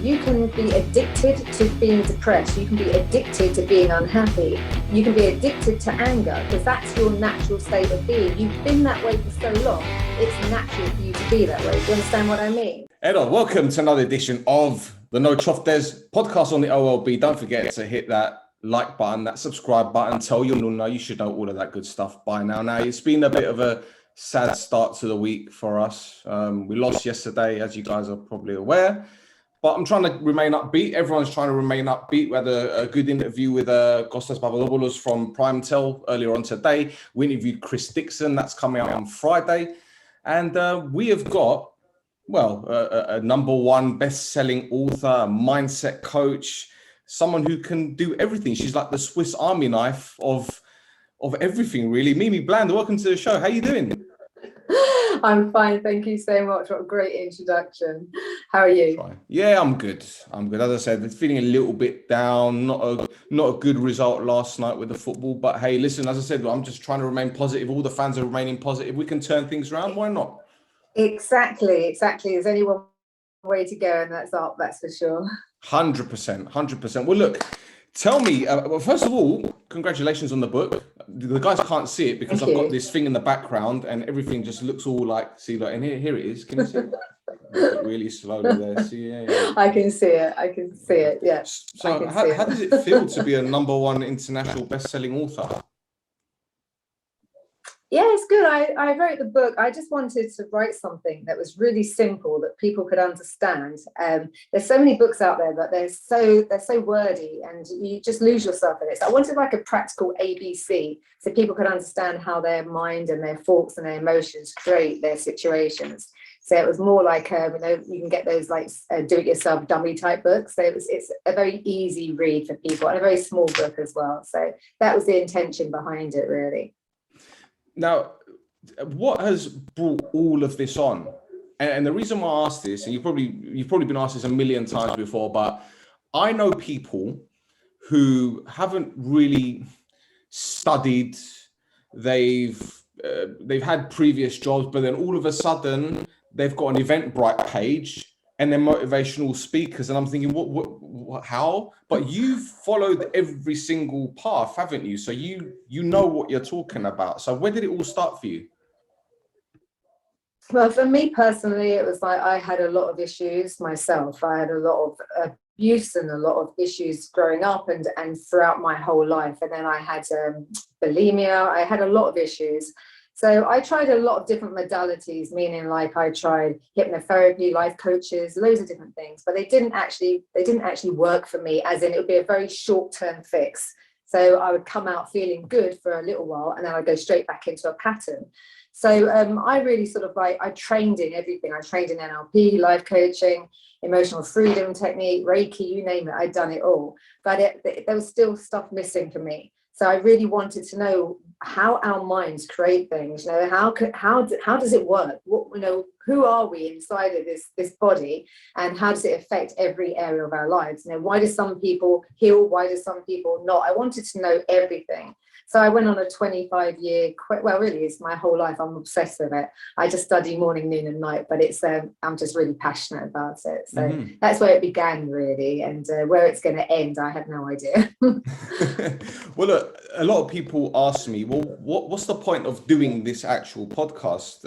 You can be addicted to being depressed. You can be addicted to being unhappy. You can be addicted to anger because that's your natural state of being. You've been that way for so long, it's natural for you to be that way. Do you understand what I mean? Hello, welcome to another edition of the Ptsd podcast on the OLB. Don't forget to hit that like button, that subscribe button. Tell your NOUNA, you should know all of that good stuff by now. Now, it's been a bit of a sad start to the week for us. We lost yesterday, as you guys are probably aware. But I'm trying to remain upbeat. Everyone's trying to remain upbeat. We had a good interview with Kostas Papadopoulos from Primetel earlier on today. We interviewed Chris Dixon. That's coming out on Friday. And we have got, well, a number one best-selling author, a mindset coach, someone who can do everything. She's like the Swiss Army knife of everything, really. Mimi Bland, welcome to the show. How you doing? I'm fine, thank you so much. What a great introduction. How are you? Yeah, I'm good. I'm good. As I said, feeling a little bit down. Not a good result last night with the football. But hey, listen, as I said, I'm just trying to remain positive. All the fans are remaining positive. We can turn things around. Why not? Exactly. There's only one way to go, and that's up. That's for sure. 100%. Well, look. Tell me, well, first of all, congratulations on the book. The guys can't see it because I've got this thing in the background and everything just looks all like, see, like, and here it is. Can you see it? Really slowly there. See, yeah. I can see it. Yes. So how does it feel to be a number one international best-selling author? Yeah, it's good. I wrote the book. I just wanted to write something that was really simple that people could understand. There's so many books out there, but they're so wordy and you just lose yourself in it. So I wanted like a practical ABC so people could understand how their mind and their thoughts and their emotions create their situations. So it was more like, you can get those like do-it-yourself dummy type books. So it's a very easy read for people and a very small book as well. So that was the intention behind it, really. Now, what has brought all of this on? And the reason why I asked this, and you've probably been asked this a million times before, but I know people who haven't really studied. They've had previous jobs, but then all of a sudden they've got an Eventbrite page and they're motivational speakers. And I'm thinking, what, how? But you've followed every single path, haven't you? So you know what you're talking about. So where did it all start for you? Well, for me personally, it was like I had a lot of issues myself. I had a lot of abuse and a lot of issues growing up and throughout my whole life. And then I had bulimia. I had a lot of issues. So I tried a lot of different modalities, meaning like I tried hypnotherapy, life coaches, loads of different things, but they didn't actually work for me, as in it would be a very short-term fix. So I would come out feeling good for a little while and then I'd go straight back into a pattern. So I really sort of like, I trained in everything. I trained in NLP, life coaching, emotional freedom technique, Reiki, you name it, I'd done it all. But there was still stuff missing for me. So I really wanted to know how our minds create things. You know, how does it work? What, who are we inside of this body, and how does it affect every area of our lives? Why do some people heal? Why do some people not? I wanted to know everything. So I went on a 25-year, well, really, it's my whole life. I'm obsessed with it. I just study morning, noon, and night, but I'm just really passionate about it. So that's where it began, really, and where it's going to end, I have no idea. Well, look, a lot of people ask me, well, what's the point of doing this actual podcast?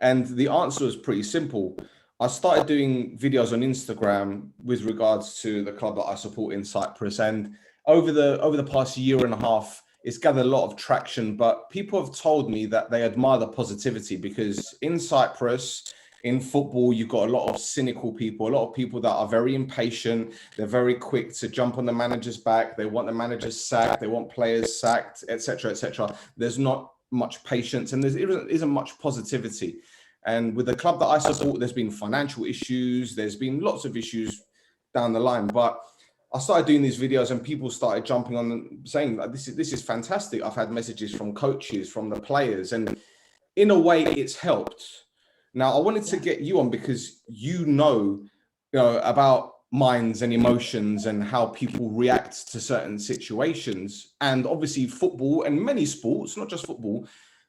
And the answer is pretty simple. I started doing videos on Instagram with regards to the club that I support in Cyprus, and over the past year and a half, it's gathered a lot of traction. But people have told me that they admire the positivity, because in Cyprus, in football, you've got a lot of cynical people, a lot of people that are very impatient. They're very quick to jump on the manager's back. They want the managers sacked. They want players sacked, etc., etc. There's not much patience, and there isn't much positivity. And with the club that I support, there's been financial issues. There's been lots of issues down the line. But I started doing these videos and people started jumping on and saying, this is fantastic. I've had messages from coaches, from the players, and in a way it's helped. Now, I wanted to get you on because you know about minds and emotions and how people react to certain situations. And obviously football and many sports, not just football,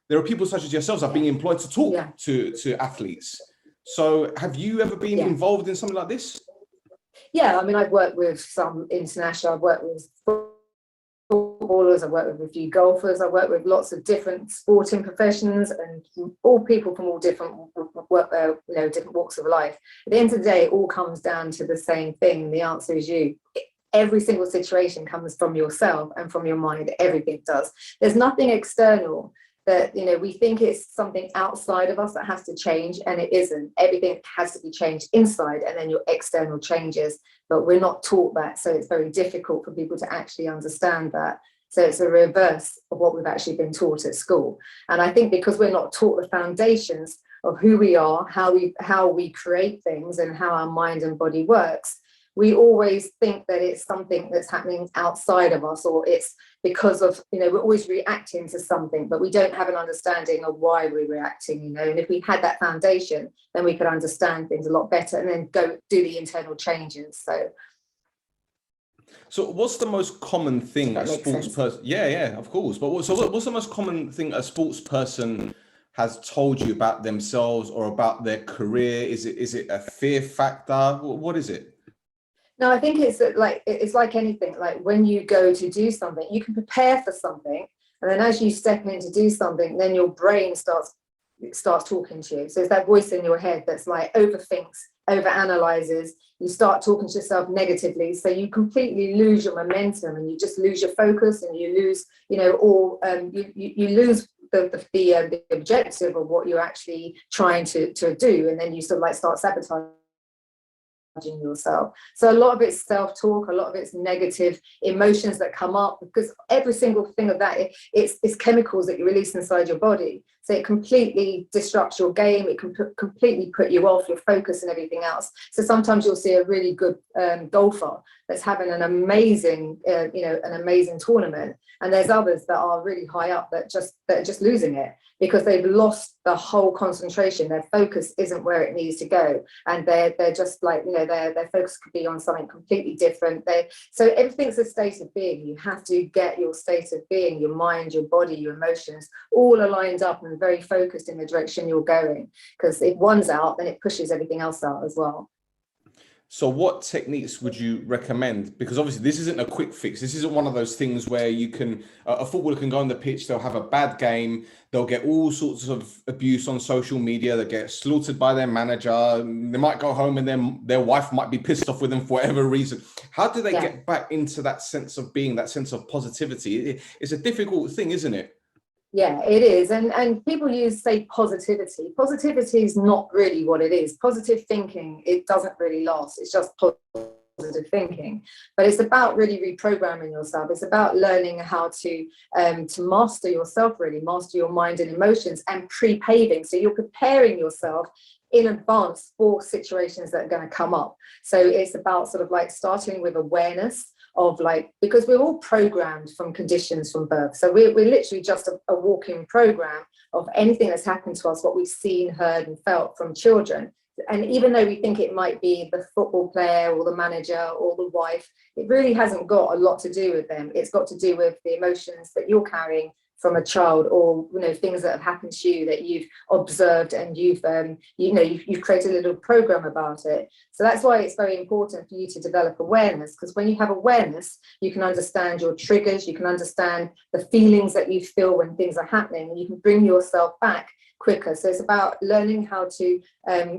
there are people such as yourselves that are being employed to talk to athletes. So have you ever been involved in something like this? Yeah, I mean, I've worked with some international, I've worked with footballers, I've worked with a few golfers, I've worked with lots of different sporting professions and all people from all different different walks of life. At the end of the day, it all comes down to the same thing. The answer is you. Every single situation comes from yourself and from your mind. Everything does. There's nothing external that, we think it's something outside of us that has to change, and it isn't. Everything has to be changed inside, and then your external changes. But we're not taught that, so it's very difficult for people to actually understand that. So it's a reverse of what we've actually been taught at school. And I think because we're not taught the foundations of who we are, how we create things, and how our mind and body works, we always think that it's something that's happening outside of us, or it's because of, we're always reacting to something, but we don't have an understanding of why we're reacting, and if we had that foundation, then we could understand things a lot better and then go do the internal changes. So what's the most common thing a sports person, yeah, of course. But what's the most common thing a sports person has told you about themselves or about their career? Is it a fear factor? What is it? No, I think it's like anything. Like when you go to do something, you can prepare for something, and then as you step in to do something, then your brain starts talking to you. So it's that voice in your head that's like overthinks, overanalyzes. You start talking to yourself negatively, so you completely lose your momentum, and you just lose your focus, and you lose, you lose the objective of what you're actually trying to do, and then you sort of like start sabotaging yourself. So a lot of it's self-talk, a lot of it's negative emotions that come up, because every single thing of that, it's chemicals that you release inside your body. So it completely disrupts your game. It can completely put you off your focus and everything else. So sometimes you'll see a really good golfer that's having an amazing, an amazing tournament, and there's others that are really high up that are just losing it because they've lost the whole concentration. Their focus isn't where it needs to go, and they're just like, their focus could be on something completely different. So everything's a state of being. You have to get your state of being, your mind, your body, your emotions, all aligned up and very focused in the direction you're going. Because if one's out, then it pushes everything else out as well. So what techniques would you recommend? Because obviously this isn't a quick fix. This isn't one of those things where you can, a footballer can go on the pitch, they'll have a bad game, they'll get all sorts of abuse on social media, they get slaughtered by their manager, they might go home and then their wife might be pissed off with them for whatever reason. How do they get back into that sense of being, that sense of positivity? It's a difficult thing, isn't it? Yeah, it is. And people say positivity. Positivity is not really what it is. Positive thinking, it doesn't really last. It's just positive thinking. But it's about really reprogramming yourself. It's about learning how to master yourself, really, master your mind and emotions, and pre-paving. So you're preparing yourself in advance for situations that are going to come up. So it's about sort of like starting with awareness of because we're all programmed from conditions from birth. So we're literally just a walking program of anything that's happened to us, what we've seen, heard and felt from children. And even though we think it might be the football player or the manager or the wife, it really hasn't got a lot to do with them. It's got to do with the emotions that you're carrying from a child, or things that have happened to you that you've observed, and you've created a little program about it. So that's why it's very important for you to develop awareness, because when you have awareness, you can understand your triggers, you can understand the feelings that you feel when things are happening, and you can bring yourself back quicker. So it's about learning how to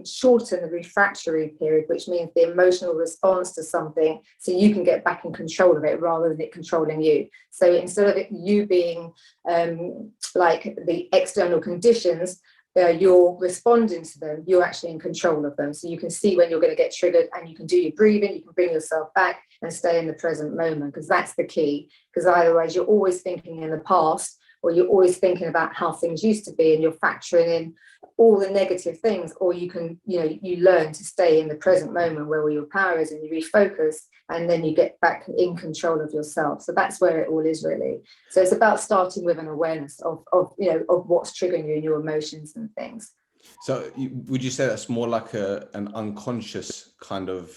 shorten the refractory period, which means the emotional response to something, so you can get back in control of it rather than it controlling you. So instead of you being like the external conditions, you're responding to them, you're actually in control of them. So you can see when you're going to get triggered, and you can do your breathing, you can bring yourself back and stay in the present moment, because that's the key. Because otherwise you're always thinking in the past, or you're always thinking about how things used to be, and you're factoring in all the negative things. Or you can, you learn to stay in the present moment where all your power is, and you refocus, and then you get back in control of yourself. So that's where it all is, really. So it's about starting with an awareness of what's triggering you and your emotions and things. So would you say that's more like an unconscious kind of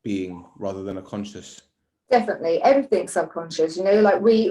being rather than a conscious? Definitely, everything's subconscious. You know, like we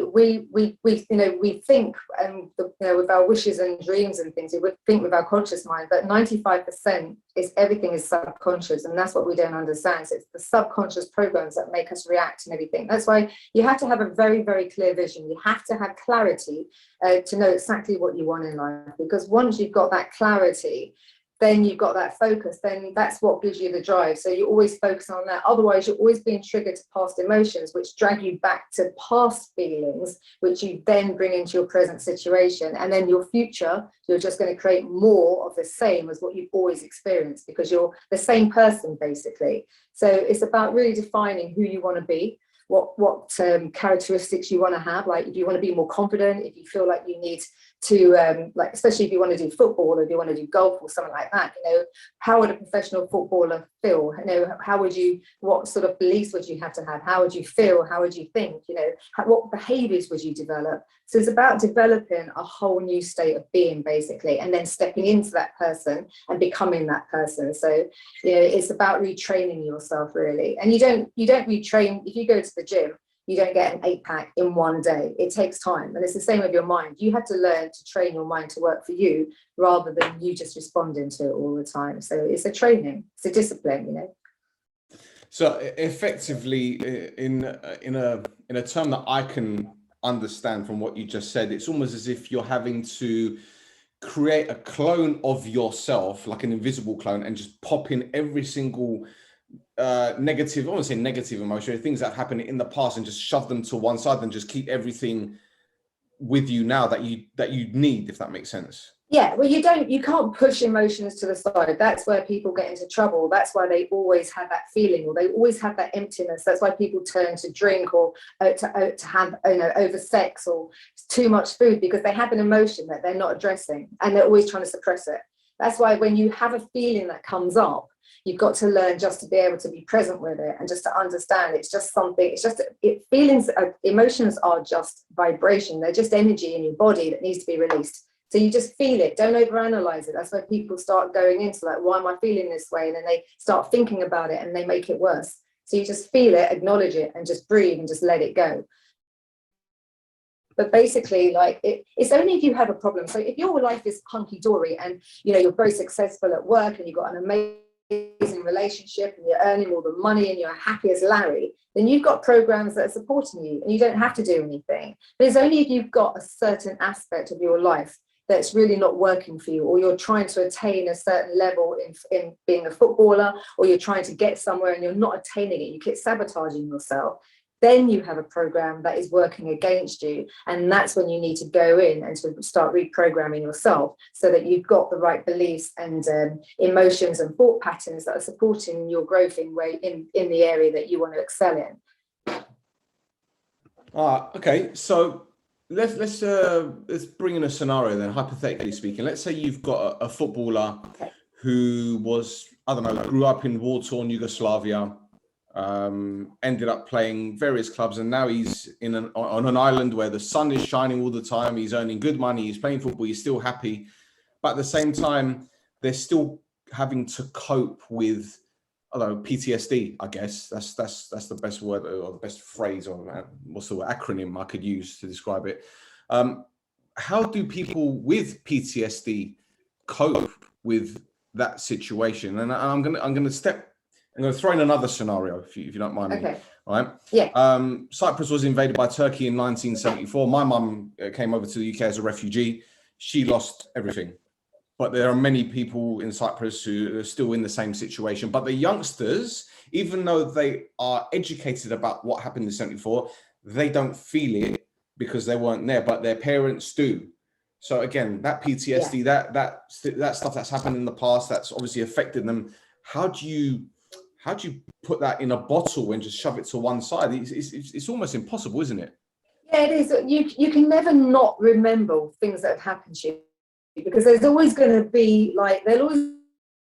think, and with our wishes and dreams and things, we would think with our conscious mind. But 95% is everything is subconscious, and that's what we don't understand. So it's the subconscious programs that make us react and everything. That's why you have to have a very, very clear vision. You have to have clarity to know exactly what you want in life. Because once you've got that clarity, then you've got that focus, then that's what gives you the drive. So you always focus on that. Otherwise, you're always being triggered to past emotions, which drag you back to past feelings, which you then bring into your present situation. And then your future, you're just going to create more of the same as what you've always experienced, because you're the same person, basically. So it's about really defining who you want to be, what characteristics you want to have. Like, if you want to be more confident, if you feel like you need to like, especially if you want to do football, or if you want to do golf or something like that, how would a professional footballer feel? How would you, what sort of beliefs would you have to have? How would you feel? How would you think? What behaviors would you develop? So it's about developing a whole new state of being, basically, and then stepping into that person and becoming that person. So it's about retraining yourself, really. And you don't retrain. If you go to the gym, you don't get an 8-pack in one day. It takes time. And it's the same with your mind. You have to learn to train your mind to work for you, rather than you just responding to it all the time. So it's a training, it's a discipline, So effectively, in a term that I can understand from what you just said, it's almost as if you're having to create a clone of yourself, like an invisible clone, and just pop in every single negative, I want to say negative emotion, things that happened in the past, and just shove them to one side and just keep everything with you now that you need, if that makes sense. Yeah, well, you can't push emotions to the side. That's where people get into trouble. That's why they always have that feeling, or they always have that emptiness. That's why people turn to drink, or to have, over sex, or too much food, because they have an emotion that they're not addressing, and they're always trying to suppress it. That's why when you have a feeling that comes up, you've got to learn just to be able to be present with it, and just to understand it's just something. It's just feelings, emotions are just vibration. They're just energy in your body that needs to be released. So you just feel it. Don't overanalyze it. That's where people start going into, like, why am I feeling this way? And then they start thinking about it, and they make it worse. So you just feel it, acknowledge it, and just breathe and just let it go. But basically, like, it's only if you have a problem. So if your life is hunky-dory, and you're very successful at work, and you've got an amazing relationship, and you're earning all the money, and you're happy as Larry, then you've got programs that are supporting you, and you don't have to do anything. But it's only if you've got a certain aspect of your life that's really not working for you, or you're trying to attain a certain level in being a footballer, or you're trying to get somewhere and you're not attaining it, you keep sabotaging yourself, then you have a program that is working against you. And that's when you need to go in and to start reprogramming yourself, so that you've got the right beliefs and emotions and thought patterns that are supporting your growth in the area that you want to excel in. Okay, so let's bring in a scenario then, hypothetically speaking. Let's say you've got a footballer who was, I don't know, grew up in war-torn Yugoslavia, ended up playing various clubs, and now he's on an island where the sun is shining all the time. He's earning good money, he's playing football, he's still happy, but at the same time they're still having to cope with, I don't know, PTSD. I guess that's the best word, or the best phrase, or what's the word, acronym I could use to describe it. How do people with PTSD cope with that situation? And I'm gonna throw in another scenario, if you don't mind me. Okay. All right. Yeah. Cyprus was invaded by Turkey in 1974. My mum came over to the UK as a refugee. She lost everything. But there are many people in Cyprus who are still in the same situation. But the youngsters, even though they are educated about what happened in 74, they don't feel it because they weren't there, but their parents do. So again, that PTSD, that stuff that's happened in the past, that's obviously affected them. How do you put that in a bottle and just shove it to one side? It's almost impossible, isn't it? Yeah, it is. You can never not remember things that have happened to you, because there's always going to be, like, there'll always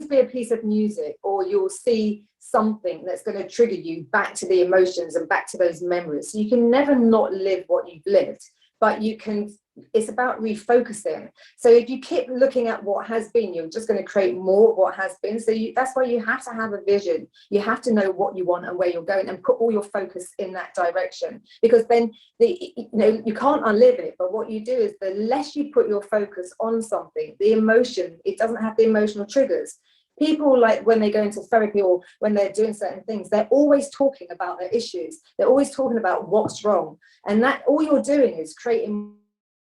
be a piece of music, or you'll see something that's going to trigger you back to the emotions and back to those memories. So you can never not live what you've lived, but you can it's about refocusing. So if you keep looking at what has been, you're just going to create more of what has been. So that's why you have to have a vision. You have to know what you want and where you're going, and put all your focus in that direction, because then you can't unlive it. But what you do is, the less you put your focus on something, the emotion, it doesn't have the emotional triggers. People, like when they go into therapy or when they're doing certain things, they're always talking about their issues. They're always talking about what's wrong. And that all you're doing is creating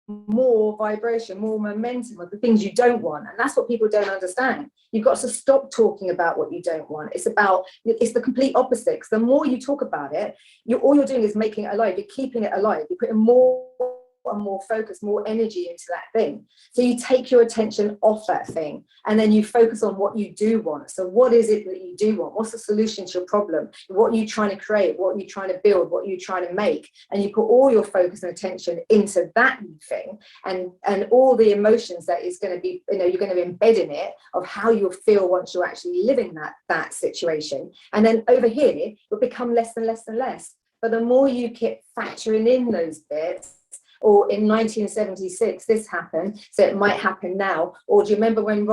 more vibration, more momentum of the things you don't want. And that's what people don't understand. You've got to stop talking about what you don't want. It's the complete opposite. The more you talk about it, all you're doing is making it alive. You're keeping it alive. You're putting more and more focus, more energy into that thing. So you take your attention off that thing, and then you focus on what you do want. So what is it that you do want? What's the solution to your problem? What are you trying to create? What are you trying to build? What are you trying to make? And you put all your focus and attention into that thing, and all the emotions that is going to be, you're going to embed in it, of how you'll feel once you're actually living that situation. And then over here, will become less and less and less. But the more you keep factoring in those bits, or in 1976 this happened, so it might happen now. Or do you remember when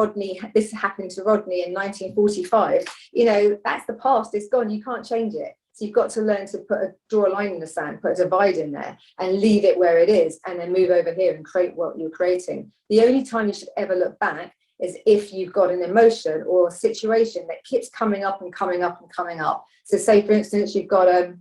this happened to Rodney in 1945? That's the past, it's gone, you can't change it. So you've got to learn to draw a line in the sand, put a divide in there, and leave it where it is, and then move over here and create what you're creating. The only time you should ever look back is if you've got an emotion or a situation that keeps coming up and coming up and coming up. So say, for instance, you've got a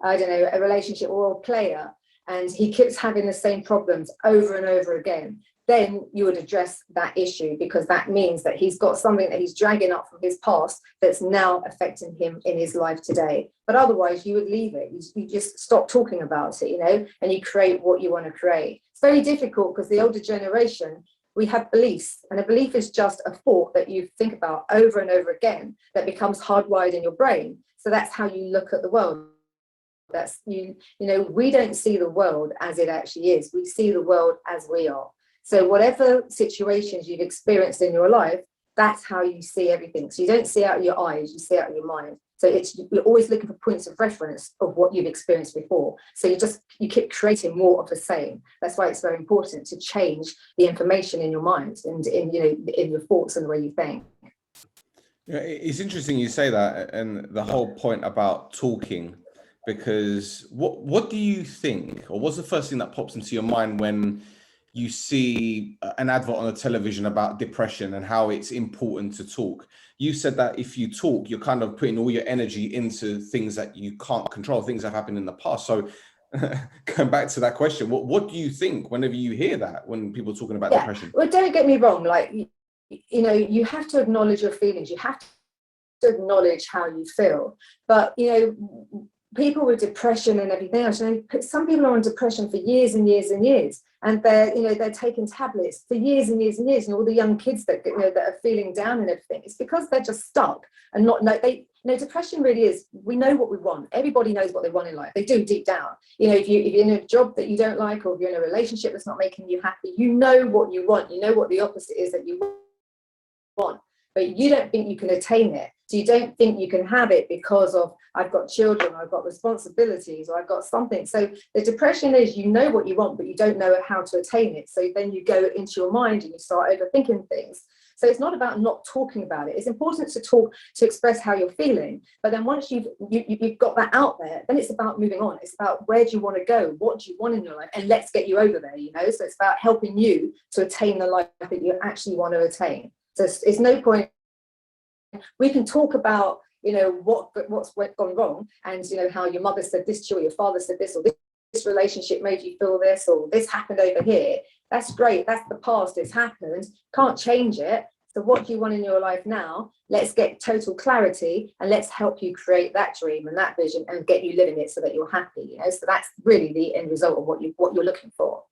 relationship or a player, and he keeps having the same problems over and over again, then you would address that issue, because that means that he's got something that he's dragging up from his past that's now affecting him in his life today. But otherwise, you would leave it. You just stop talking about it, and you create what you want to create. It's very difficult, because the older generation, we have beliefs, and a belief is just a thought that you think about over and over again that becomes hardwired in your brain. So that's how you look at the world. That's we don't see the world as it actually is. We see the world as we are. So whatever situations you've experienced in your life, that's how you see everything. So you don't see out of your eyes, you see out of your mind. So you're always looking for points of reference of what you've experienced before. So you keep creating more of the same. That's why it's very important to change the information in your mind and in your thoughts and the way you think. Yeah, it's interesting you say that, and the whole point about talking. Because what do you think, or what's the first thing that pops into your mind when you see an advert on the television about depression and how it's important to talk? You said that if you talk, you're kind of putting all your energy into things that you can't control, things that happened in the past. So going back to that question, what do you think whenever you hear that, when people are talking about depression? Well, don't get me wrong. Like, you have to acknowledge your feelings. You have to acknowledge how you feel. But, people with depression and everything else, some people are on depression for years and years and years, and they're taking tablets for years and years and years. And all the young kids that that are feeling down and everything, it's because they're just stuck and depression really is, we know what we want. Everybody knows what they want in life. They do deep down. If you're in a job that you don't like, or if you're in a relationship that's not making you happy, you know what you want. You know what the opposite is that you want, but you don't think you can attain it. So you don't think you can have it because of, I've got children, I've got responsibilities, or I've got something. So the depression is, you know what you want, but you don't know how to attain it. So then you go into your mind and you start overthinking things. So it's not about not talking about it. It's important to talk, to express how you're feeling. But then once you've got that out there, then it's about moving on. It's about, where do you want to go? What do you want in your life? And let's get you over there, So it's about helping you to attain the life that you actually want to attain. So it's no point. We can talk about, what's gone wrong, and how your mother said this to you, or your father said this, or this relationship made you feel this, or this happened over here. That's great. That's the past. It's happened. Can't change it. So what do you want in your life now? Let's get total clarity, and let's help you create that dream and that vision, and get you living it so that you're happy. So that's really the end result of what you're looking for.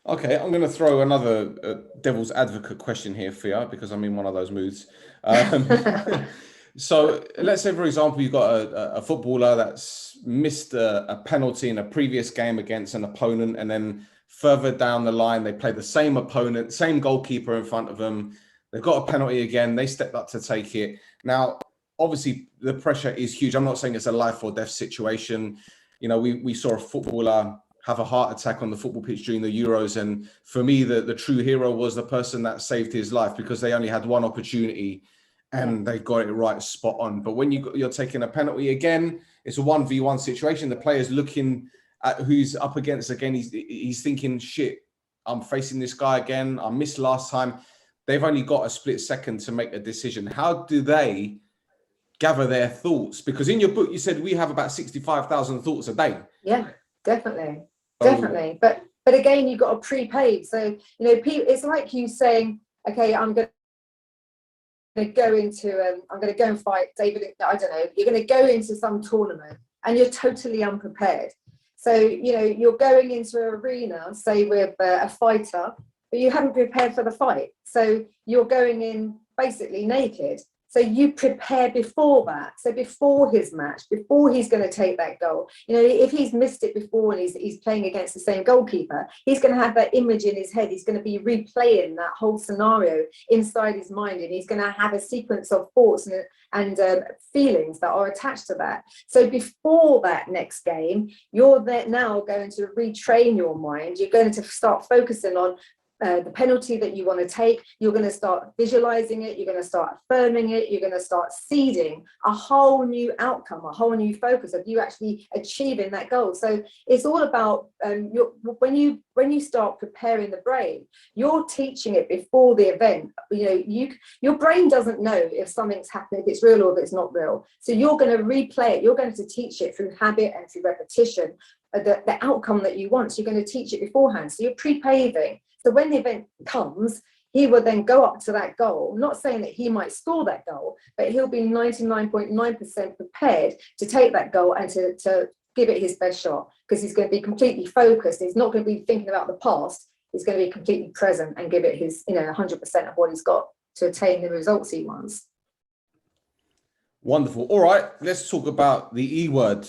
Okay, I'm going to throw another devil's advocate question here for you, because I'm in one of those moods. So let's say, for example, you've got a footballer that's missed a penalty in a previous game against an opponent, and then further down the line, they play the same opponent, same goalkeeper in front of them. They've got a penalty again. They stepped up to take it. Now, obviously, the pressure is huge. I'm not saying it's a life or death situation. We saw a footballer have a heart attack on the football pitch during the Euros. And for me, the true hero was the person that saved his life, because they only had one opportunity and they got it right, spot on. But when you're taking a penalty again, it's a 1v1 situation. The player's looking at who's up against again. He's thinking, shit, I'm facing this guy again. I missed last time. They've only got a split second to make a decision. How do they gather their thoughts? Because in your book, you said we have about 65,000 thoughts a day. Yeah, definitely. Definitely. But again, you've got a prepaid. So, you know, it's like you saying, okay, I'm going to go and fight David. I don't know. You're going to go into some tournament and you're totally unprepared. So, you know, you're going into an arena, say with a fighter, but you haven't prepared for the fight. So you're going in basically naked. So you prepare before that. So before his match, before he's going to take that goal, you know, if he's missed it before and he's playing against the same goalkeeper, he's going to have that image in his head. He's going to be replaying that whole scenario inside his mind, and he's going to have a sequence of thoughts and feelings that are attached to that. So before that next game, you're now going to retrain your mind. You're going to start focusing on the penalty that you want to take. You're going to start visualizing it. You're going to start affirming it. You're going to start seeding a whole new outcome, a whole new focus of you actually achieving that goal. So it's all about when you start preparing the brain, you're teaching it before the event. You know, your brain doesn't know if something's happening, if it's real or if it's not real. So you're going to replay it. You're going to teach it through habit and through repetition. The outcome that you want. So you're going to teach it beforehand. So you're pre-paving. So when the event comes, he will then go up to that goal, not saying that he might score that goal, but he'll be 99.9% prepared to take that goal and to give it his best shot, because he's going to be completely focused. He's not going to be thinking about the past. He's going to be completely present and give it his, 100% of what he's got to attain the results he wants. Wonderful. All right, let's talk about the E word,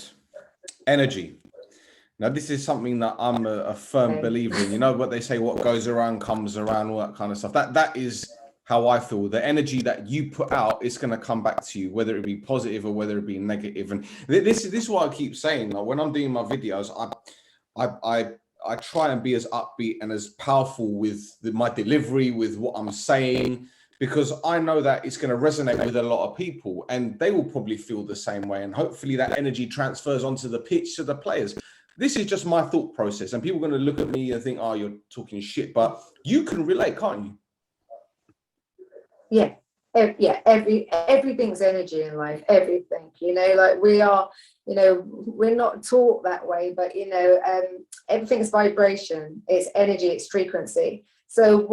energy. Now, this is something that I'm a firm believer in. You know what they say, what goes around comes around, all that kind of stuff. That is how I feel. The energy that you put out is going to come back to you, whether it be positive or whether it be negative. And this is what I keep saying. Like, when I'm doing my videos, I try and be as upbeat and as powerful with my delivery, with what I'm saying, because I know that it's going to resonate with a lot of people, and they will probably feel the same way. And hopefully that energy transfers onto the pitch to the players. This is just my thought process, and people are going to look at me and think, oh, you're talking shit, but you can relate, can't you? Yeah. Yeah. Everything's energy in life, everything, like we are, we're not taught that way, but, everything's vibration, it's energy, it's frequency. So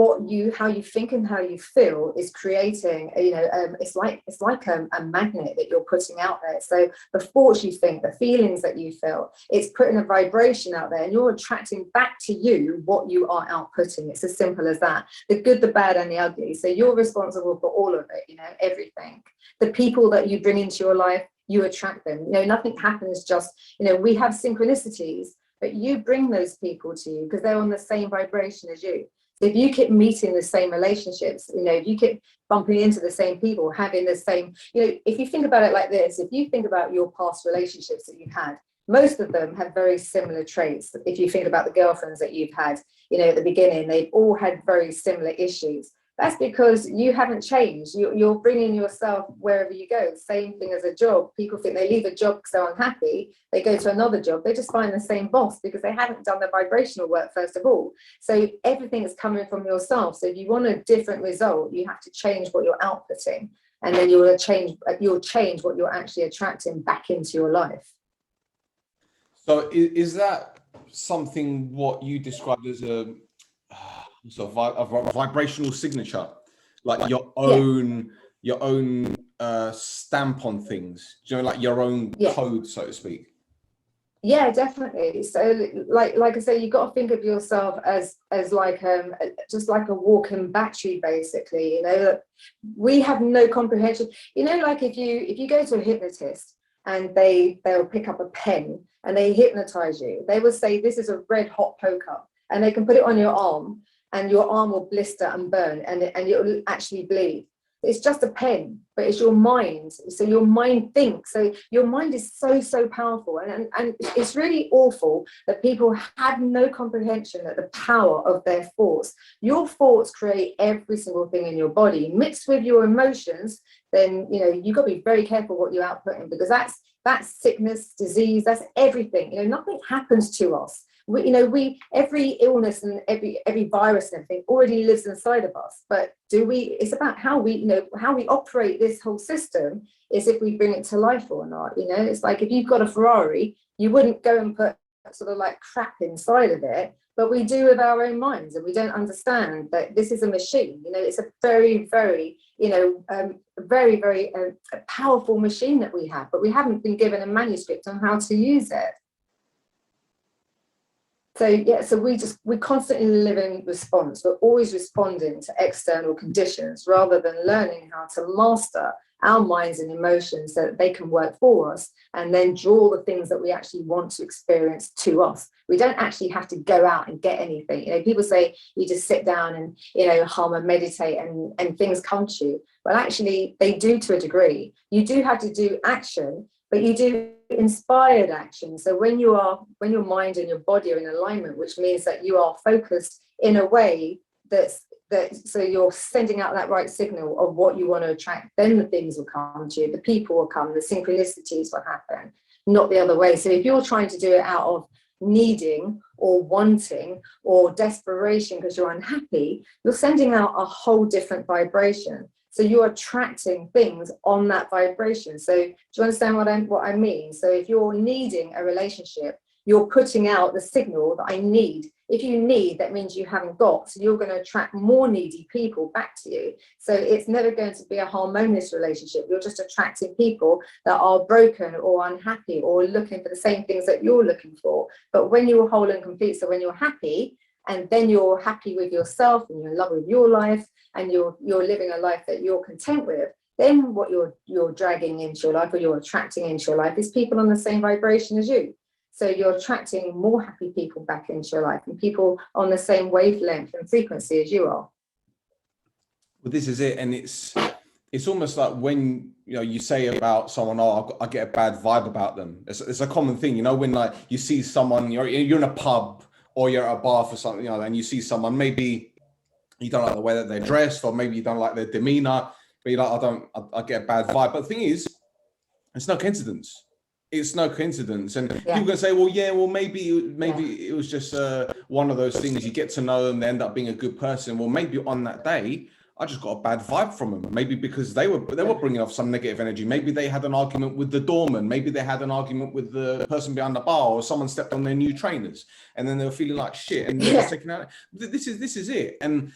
how you think and how you feel is creating, it's like a magnet that you're putting out there. So the thoughts you think, the feelings that you feel, it's putting a vibration out there, and you're attracting back to you what you are outputting. It's as simple as that. The good, the bad, and the ugly. So you're responsible for all of it, everything. The people that you bring into your life, you attract them. Nothing happens just, we have synchronicities, but you bring those people to you because they're on the same vibration as you. If you keep meeting the same relationships, if you keep bumping into the same people, having the same, if you think about it like this, if you think about your past relationships that you've had, most of them have very similar traits. If you think about the girlfriends that you've had, at the beginning, they've all had very similar issues. That's because you haven't changed. You're bringing yourself wherever you go. Same thing as a job. People think they leave a job because they're unhappy. They go to another job. They just find the same boss because they haven't done their vibrational work, first of all. So everything is coming from yourself. So if you want a different result, you have to change what you're outputting. And then you'll change what you're actually attracting back into your life. So is that something what you described as a vibrational signature, like your own stamp on things, like your own code, so to speak? Yeah, definitely. So like I say, you've got to think of yourself as like just like a walking battery, basically. We have no comprehension. Like if you go to a hypnotist and they'll pick up a pen and they hypnotize you, they will say this is a red hot poker, and they can put it on your arm, and your arm will blister and burn, and it will actually bleed. it's just a pen, but it's your mind. So your mind thinks. So your mind is so, so powerful. And it's really awful that people have no comprehension of the power of their thoughts. Your thoughts create every single thing in your body. Mixed with your emotions, then, you know, you've got to be very careful what you output in, because that's sickness, disease, that's everything. You know, nothing happens to us. Every illness and every virus and everything already lives inside of us. But it's about how we operate this whole system, is if we bring it to life or not. You know, it's like if you've got a Ferrari, you wouldn't go and put sort of like crap inside of it, but we do with our own minds, and we don't understand that this is a machine. You know, it's a very, very, very, very powerful machine that we have, but we haven't been given a manuscript on how to use it. So yeah, so we constantly live in response. We're always responding to external conditions rather than learning how to master our minds and emotions so that they can work for us, and then draw the things that we actually want to experience to us. We don't actually have to go out and get anything. You know, people say you just sit down and, you know, hum and meditate and things come to you. Well, actually they do to a degree. You do have to do action, but you do inspired action. So when your mind and your body are in alignment, which means that you are focused in a way so you're sending out that right signal of what you want to attract, then the things will come to you, the people will come, the synchronicities will happen, not the other way. So if you're trying to do it out of needing or wanting or desperation because you're unhappy, you're sending out a whole different vibration. So you're attracting things on that vibration. So do you understand what I mean? So if you're needing a relationship, you're putting out the signal that I need. If you need, that means you haven't got. So you're going to attract more needy people back to you. So it's never going to be a harmonious relationship. You're just attracting people that are broken or unhappy or looking for the same things that you're looking for. But when you're whole and complete, so when you're happy, and then you're happy with yourself and you're in love with your life, and you're living a life that you're content with, then what you're dragging into your life, or you're attracting into your life, is people on the same vibration as you. So you're attracting more happy people back into your life, and people on the same wavelength and frequency as you are. Well, this is it. And it's almost like when, you know, you say about someone, oh, I get a bad vibe about them. It's a common thing, you know, when like you see someone, you're in a pub or you're at a bar for something, you know, and you see someone, maybe you don't like the way that they're dressed, or maybe you don't like their demeanor, but you're like, I get a bad vibe. But the thing is, it's no coincidence. It's no coincidence. And people can say, well, maybe it was just one of those things. You get to know them, they end up being a good person. Well, maybe on that day, I just got a bad vibe from them. Maybe because they were bringing off some negative energy. Maybe they had an argument with the doorman. Maybe they had an argument with the person behind the bar, or someone stepped on their new trainers, and then they were feeling like shit. And they're taking out. This is it. And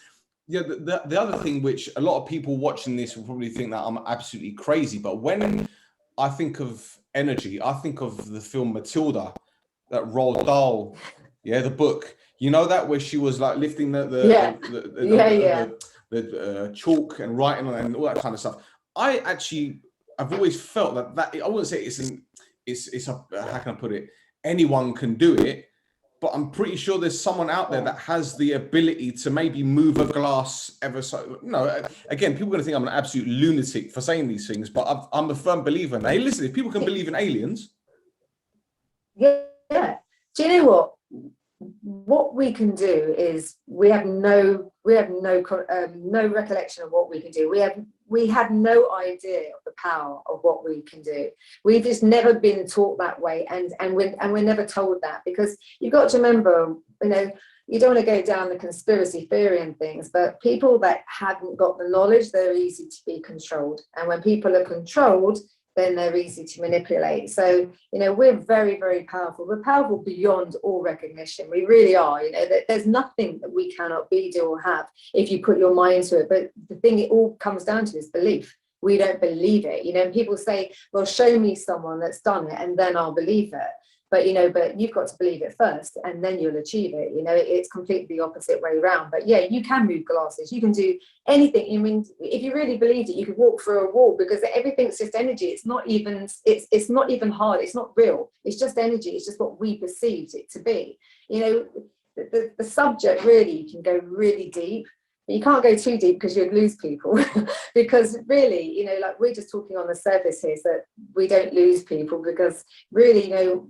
yeah, the other thing, which a lot of people watching this will probably think that I'm absolutely crazy, but when I think of energy, I think of the film Matilda, that Roald Dahl, the book. You know that, where she was like lifting the chalk and writing on it and all that kind of stuff. I've always felt that I wouldn't say it's how can I put it? Anyone can do it, but I'm pretty sure there's someone out there that has the ability to maybe move a glass ever so. No, again, people are going to think I'm an absolute lunatic for saying these things, but I'm a firm believer. Hey, listen, if people can believe in aliens, do you know what? What we can do is we have no recollection of what we can do. We have no idea of the power of what we can do. We've just never been taught that way, and we're never told that, because you've got to remember, you know, you don't want to go down the conspiracy theory and things, but people that haven't got the knowledge, they're easy to be controlled, and when people are controlled, then they're easy to manipulate. So, you know, we're very, very powerful. We're powerful beyond all recognition. We really are. You know, there's nothing that we cannot be, do, or have if you put your mind to it. But the thing it all comes down to is belief. We don't believe it. You know, and people say, well, show me someone that's done it and then I'll believe it. But, you know, but you've got to believe it first and then you'll achieve it. You know, it's completely the opposite way around. But yeah, you can move glasses. You can do anything. I mean, if you really believed it, you could walk through a wall, because everything's just energy. It's not even hard. It's not real. It's just energy. It's just what we perceived it to be. You know, the subject really can go really deep. But you can't go too deep because you'd lose people. Because really, you know, like we're just talking on the surface here, so that we don't lose people, because really, you know,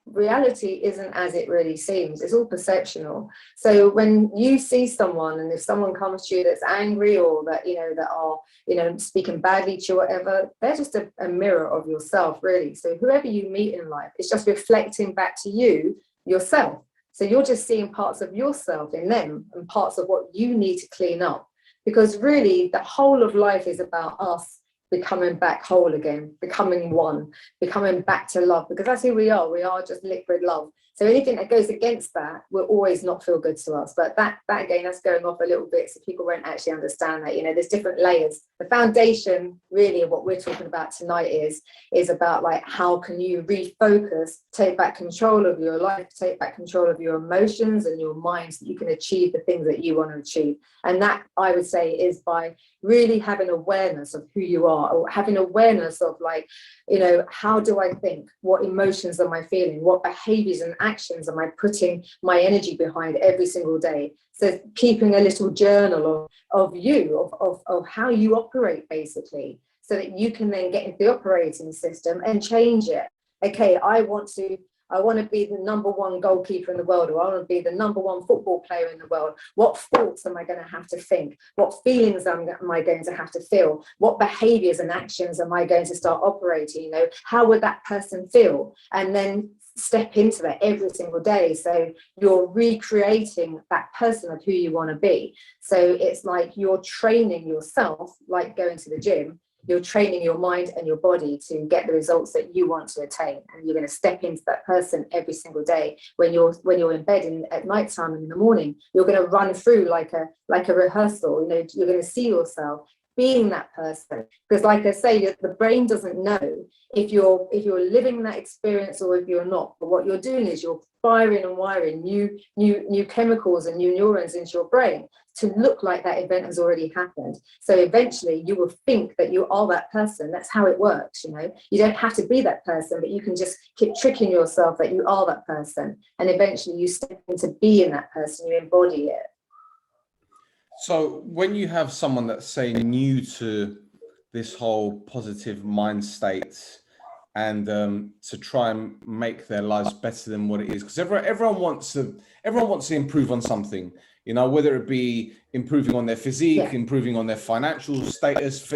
reality isn't as it really seems. It's all perceptual. So when you see someone, and if someone comes to you that's angry, or that, you know, that are, you know, speaking badly to you, whatever, they're just a mirror of yourself, really. So whoever you meet in life, it's just reflecting back to you yourself. So you're just seeing parts of yourself in them, and parts of what you need to clean up, because really the whole of life is about us becoming back whole again, becoming one, becoming back to love, because that's who we are. We are just liquid love. So anything that goes against that will always not feel good to us. But that again, that's going off a little bit, so people won't actually understand that. You know, there's different layers. The foundation really of what we're talking about tonight is about, like, how can you refocus, take back control of your life, take back control of your emotions and your mind, so that you can achieve the things that you want to achieve. And that, I would say, is by really having awareness of who you are, or having awareness of, like, you know, how do I think? What emotions am I feeling? What behaviors and actions am I putting my energy behind every single day? So keeping a little journal of you, of how you operate, basically, so that you can then get into the operating system and change it. Okay, I want to be the #1 goalkeeper in the world, or I want to be the #1 football player in the world. What thoughts am I going to have to think? What feelings am I going to have to feel? What behaviors and actions am I going to start operating? You know, how would that person feel? And then step into that every single day. So you're recreating that person of who you want to be. So it's like you're training yourself, like going to the gym. You're training your mind and your body to get the results that you want to attain, and you're going to step into that person every single day. When you're in bed at night time and in the morning, you're going to run through like a rehearsal. You know, you're going to see yourself being that person, because, like I say, the brain doesn't know if you're living that experience or if you're not. But what you're doing is you're firing and wiring new chemicals and new neurons into your brain to look like that event has already happened. So eventually you will think that you are that person. That's how it works. You know, you don't have to be that person, but you can just keep tricking yourself that you are that person, and eventually you step into being that person. You embody it. So when you have someone that's, say, new to this whole positive mind state, and to try and make their lives better than what it is, because everyone wants to improve on something, you know, whether it be improving on their physique, improving on their financial status,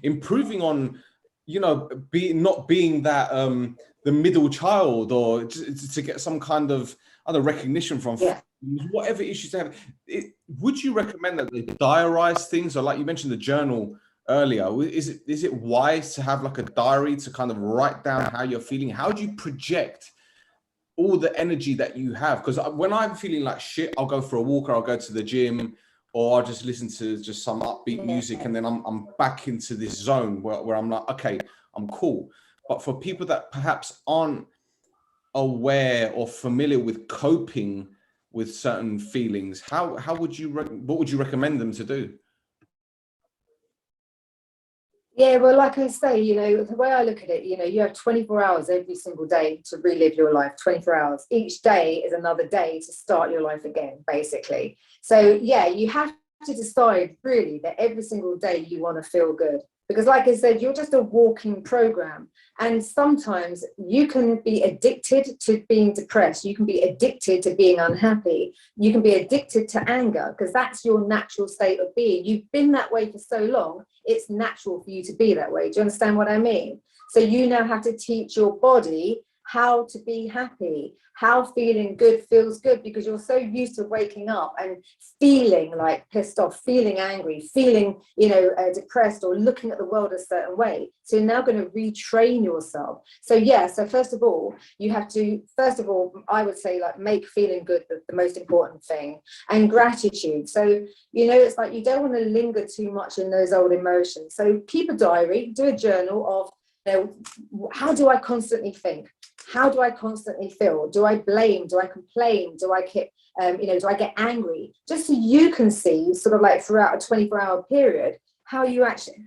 improving on, you know, not being that the middle child, or to get some kind of other recognition from whatever issues they have. Would you recommend that they diarize things, or, like you mentioned, the journal earlier? Is it wise to have like a diary to kind of write down how you're feeling? How do you project all the energy that you have? Because when I'm feeling like shit, I'll go for a walk, or I'll go to the gym, or I'll just listen to just some upbeat music, and then I'm back into this zone where I'm like, okay, I'm cool. But for people that perhaps aren't aware or familiar with coping with certain feelings, how would you what would you recommend them to do? Yeah, well, like I say, you know, the way I look at it, you know, you have 24 hours every single day to relive your life, 24 hours. Each day is another day to start your life again, basically. So, yeah, you have to decide really that every single day you want to feel good. Because, like I said, you're just a walking program. And sometimes you can be addicted to being depressed. You can be addicted to being unhappy. You can be addicted to anger, because that's your natural state of being. You've been that way for so long, it's natural for you to be that way. Do you understand what I mean? So you now have to teach your body how to be happy, how feeling good feels good, because you're so used to waking up and feeling like pissed off, feeling angry, feeling, you know, depressed, or looking at the world a certain way. So you're now going to retrain yourself. So yeah, so first of all, you have to, I would say, like, make feeling good the most important thing, and gratitude. So, you know, it's like you don't want to linger too much in those old emotions. So keep a diary, do a journal of, you know, how do I constantly think? How do I constantly feel? Do I blame? Do I complain? Do I keep, you know, do I get angry? Just so you can see, sort of like throughout a 24-hour period, how you actually,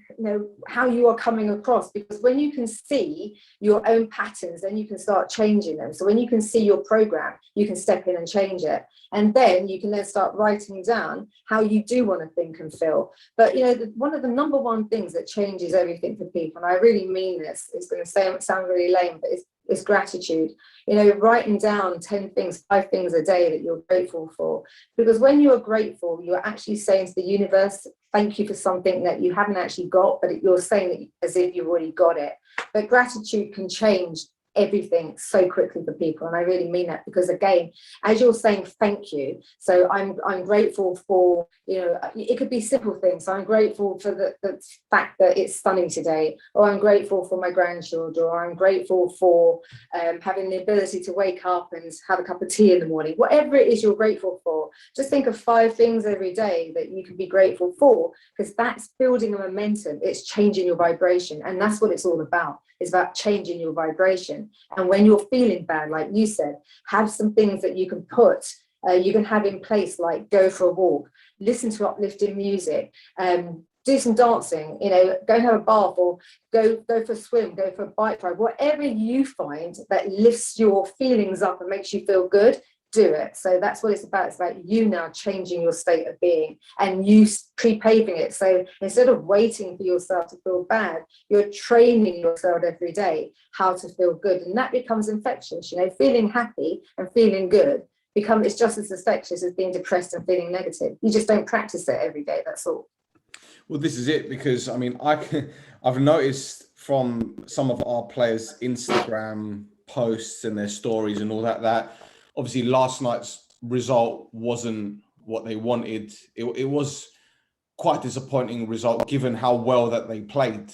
how you are coming across, because when you can see your own patterns, then you can start changing them. So when you can see your program, you can step in and change it. And then you can then start writing down how you do want to think and feel. But, one of the number one things that changes everything for people, and I really mean this, it's going to sound really lame, but it's gratitude. Writing down 10 things, 5 things a day that you're grateful for. Because when you're grateful, you're actually saying to the universe, thank you for something that you haven't actually got, but you're saying it as if you've already got it. But gratitude can change everything so quickly for people, and I really mean that, because again, as you're saying thank you, so I'm grateful for, it could be simple things. So I'm grateful for the fact that it's sunny today, or I'm grateful for my grandchildren, or I'm grateful for having the ability to wake up and have a cup of tea in the morning. Whatever it is you're grateful for, just think of 5 things every day that you can be grateful for, because that's building a momentum. It's changing your vibration, and that's what it's all about. It's about changing your vibration. And when you're feeling bad, like you said, have some things that you can you can have in place, like go for a walk, listen to uplifting music, do some dancing, go and have a bath, or go for a swim, go for a bike ride, whatever you find that lifts your feelings up and makes you feel good. Do it. So that's what it's about. It's about you now changing your state of being, and you pre-paving it. So instead of waiting for yourself to feel bad, you're training yourself every day how to feel good, and that becomes infectious. Feeling happy and feeling good it's just as infectious as being depressed and feeling negative. You just don't practice it every day. That's all. Well, this is it, because I've noticed from some of our players' Instagram posts and their stories and all that obviously last night's result wasn't what they wanted. It was quite a disappointing result given how well that they played.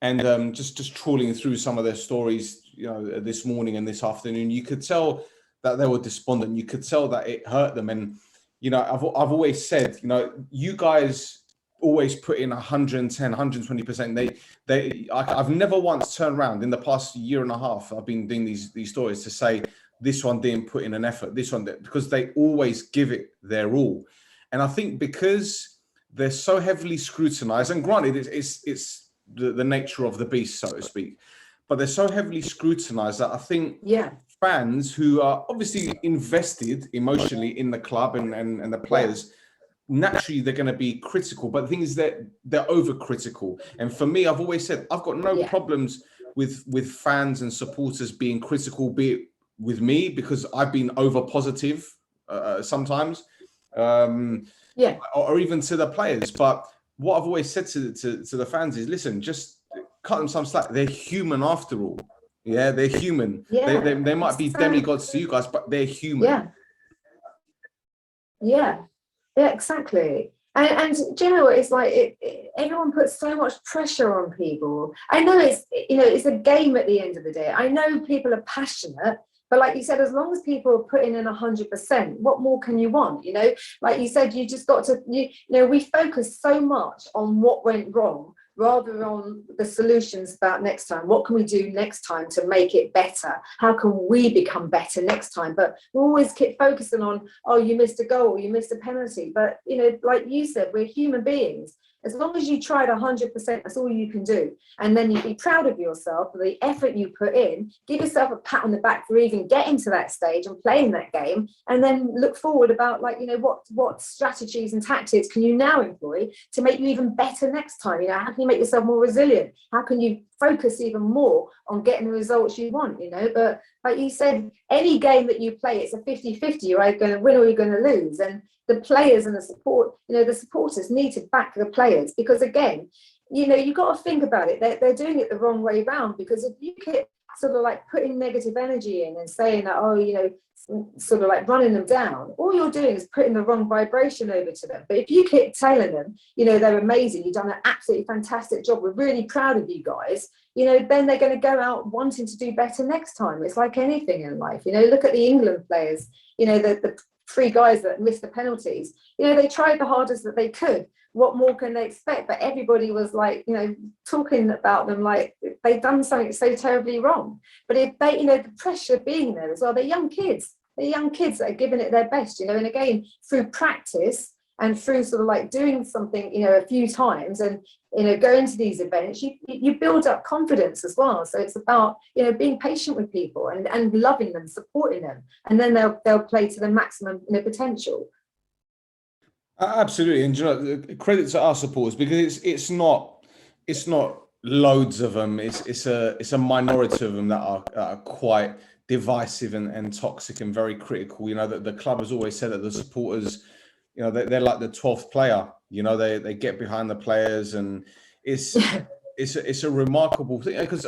And just trawling through some of their stories, this morning and this afternoon, you could tell that they were despondent. You could tell that it hurt them. And I've always said, you guys always put in 110, 120%. I've never once turned around in the past year and a half I've been doing these stories to say this one didn't put in an effort, this one did, because they always give it their all. And I think because they're so heavily scrutinized, and granted it's the nature of the beast, so to speak, but they're so heavily scrutinized that I think fans who are obviously invested emotionally in the club and the players, naturally they're going to be critical. But the thing is that they're overcritical. And for me, I've always said I've got no problems with fans and supporters being critical, be it with me, because I've been over positive sometimes, or even to the players. But what I've always said to the fans is, listen, just cut them some slack. They're human after all. Yeah, they're human. They might be demigods to you guys, but they're human. Yeah, exactly. And do you know what it's like? Everyone puts so much pressure on people. I know it's a game at the end of the day. I know people are passionate, but like you said, as long as people are putting in 100%, what more can you want? Like you said, you just got to, we focus so much on what went wrong rather on the solutions about next time. What can we do next time to make it better? How can we become better next time? But we always keep focusing on, oh, you missed a goal, you missed a penalty. But, like you said, we're human beings. As long as you tried 100%, that's all you can do. And then you be proud of yourself for the effort you put in. Give yourself a pat on the back for even getting to that stage and playing that game. And then look forward about, what strategies and tactics can you now employ to make you even better next time? How can you make yourself more resilient? How can you focus even more on getting the results you want? But like you said, any game that you play, it's a 50-50. You're either going to win or you're going to lose. And the players and the supporters need to back the players, because again, you've got to think about it. They're doing it the wrong way around, because if you keep sort of like putting negative energy in and saying that, sort of like running them down, all you're doing is putting the wrong vibration over to them. But if you keep telling them, they're amazing, you've done an absolutely fantastic job, we're really proud of you guys, then they're going to go out wanting to do better next time. It's like anything in life. Look at the England players, the 3 guys that missed the penalties. They tried the hardest that they could. What more can they expect? But everybody was like, talking about them like they'd done something so terribly wrong. But if they, the pressure being there as well, they're young kids. They're young kids that are giving it their best, and again, through practice And through sort of like doing something, you know, a few times and, you know, going to these events, you build up confidence as well. So it's about, you know, being patient with people and loving them, supporting them, and then they'll play to the maximum, you know, potential. Absolutely, and you know, credit to our supporters, because it's not loads of them. It's a minority of them that are quite divisive and toxic and very critical. You know, that the club has always said that the supporters, you know, they're like the 12th player. You know, they get behind the players, and it's a remarkable thing, because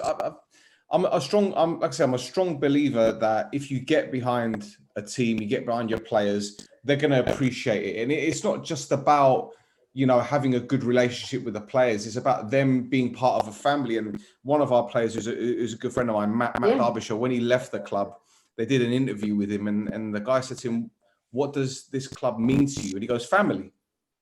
I'm like I say, I'm a strong believer that if you get behind a team, you get behind your players, they're going to appreciate it. And it's not just about, you know, having a good relationship with the players. It's about them being part of a family. And one of our players who's a good friend of mine, Matt Derbyshire, when he left the club, they did an interview with him, and the guy said to him, "What does this club mean to you?" And he goes, "Family.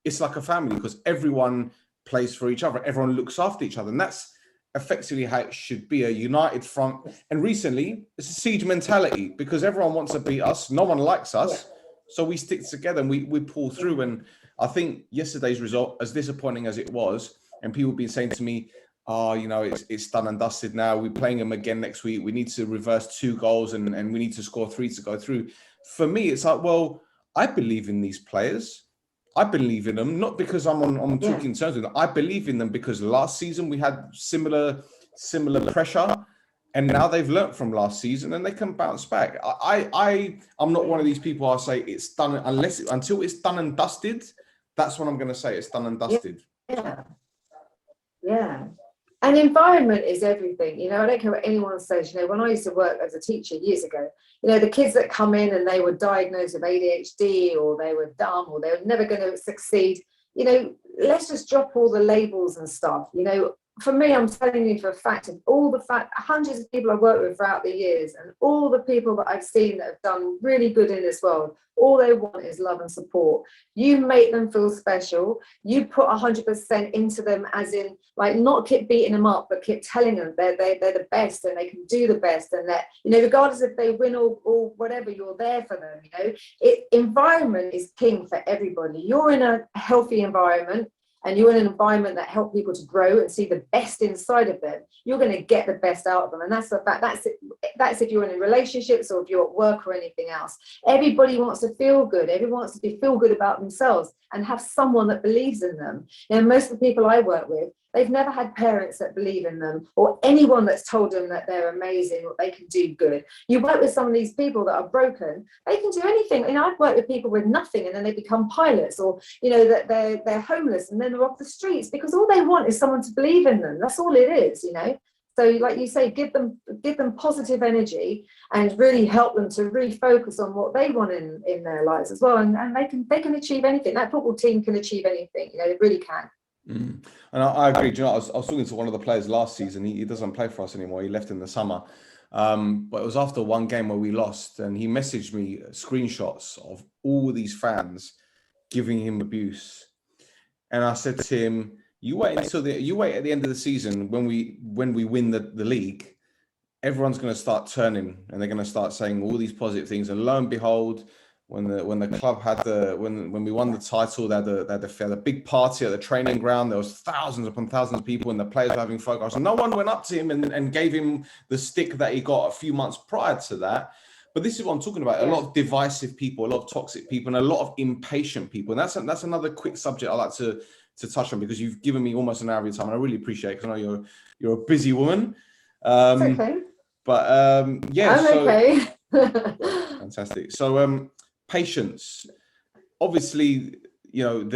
It's like a family, because everyone plays for each other. Everyone looks after each other." And that's effectively how it should be, a united front. And recently, it's a siege mentality, because everyone wants to beat us. No one likes us. So we stick together and we pull through. And I think yesterday's result, as disappointing as it was, and people have been saying to me, "Oh, you know, it's done and dusted now. We're playing them again next week. We need to reverse 2 goals and we need to score 3 to go through." For me, it's like, well, I believe in these players. I believe in them, not because I'm talking terms with them. I believe in them because last season we had similar pressure, and now they've learnt from last season and they can bounce back. I'm not one of these people I'll say it's done until it's done and dusted. That's what I'm going to say. It's done and dusted. Yeah. And environment is everything. You know, I don't care what anyone says. You know, when I used to work as a teacher years ago, you know, the kids that come in and they were diagnosed with ADHD, or they were dumb, or they were never going to succeed, you know, let's just drop all the labels and stuff. You know, for me, I'm telling you for a fact, of all the hundreds of people I've worked with throughout the years, and all the people that I've seen that have done really good in this world, all they want is love and support. You make them feel special. You put 100% into them, as in, like, not keep beating them up, but keep telling them they're the best and they can do the best, and that, you know, regardless if they win or whatever, you're there for them. You know, environment is king for everybody. You're in a healthy environment, and you're in an environment that helps people to grow and see the best inside of them, you're going to get the best out of them. And that's the fact. That's if you're in relationships or if you're at work or anything else. Everybody wants to feel good. Everyone wants to feel good about themselves and have someone that believes in them. You know, most of the people I work with, they've never had parents that believe in them, or anyone that's told them that they're amazing or they can do good. You work with some of these people that are broken, they can do anything. You know, I've worked with people with nothing, and then they become pilots, or, you know, that they're homeless and then they're off the streets, because all they want is someone to believe in them. That's all it is, you know. So like you say, give them positive energy and really help them to really focus on what they want in their lives as well. And they can achieve anything. That football team can achieve anything, you know, they really can. And I agree. Do you know, I was talking to one of the players last season. He doesn't play for us anymore. He left in the summer. But it was after one game where we lost, and he messaged me screenshots of all these fans giving him abuse. And I said to him, you wait at the end of the season, when we win the league, everyone's going to start turning and they're going to start saying all these positive things. And lo and behold, when the club had when we won the title, they had a big party at the training ground. There was thousands upon thousands of people, and the players were having photographs. And no one went up to him and gave him the stick that he got a few months prior to that. But this is what I'm talking about. A lot of divisive people, a lot of toxic people, and a lot of impatient people. And that's another quick subject I like to touch on, because you've given me almost an hour of your time, and I really appreciate it, because I know you're a busy woman. It's okay. But yeah, I'm okay. Fantastic. So patience. Obviously, you know,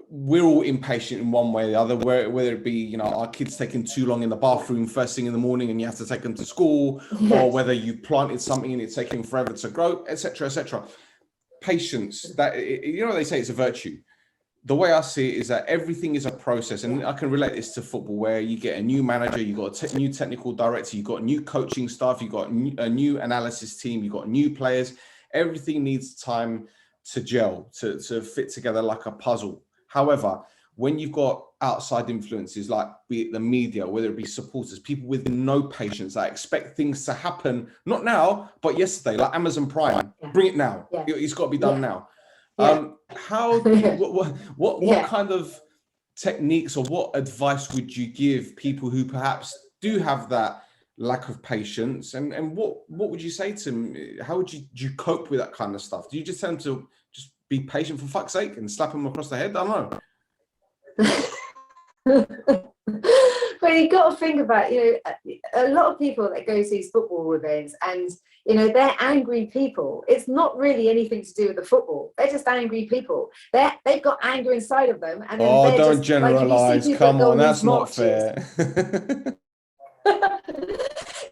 we're all impatient in one way or the other, whether it be, you know, our kids taking too long in the bathroom first thing in the morning and you have to take them to school, or whether you planted something and it's taking forever to grow, etc., etc. Patience, you know, they say it's a virtue. The way I see it is that everything is a process, and I can relate this to football, where you get a new manager, you got a new technical director, you got new coaching staff, you got a new analysis team, you got new players. Everything needs time to gel, to fit together like a puzzle. However, when you've got outside influences, like be it the media, whether it be supporters, people with no patience, that expect things to happen, not now, but yesterday, like Amazon Prime, bring it now. It's got to be done now. How what kind of techniques or what advice would you give people who perhaps do have that lack of patience, and what would you say to them? How would you cope with that kind of stuff? Do you just tell them to just be patient for fuck's sake and slap them across the head? I don't know. Well, you've got to think about, a lot of people that go to these football events and, they're angry people. It's not really anything to do with the football. They're just angry people. They've got anger inside of them. And then Don't just, generalize. like, Come on, that's not marches. fair.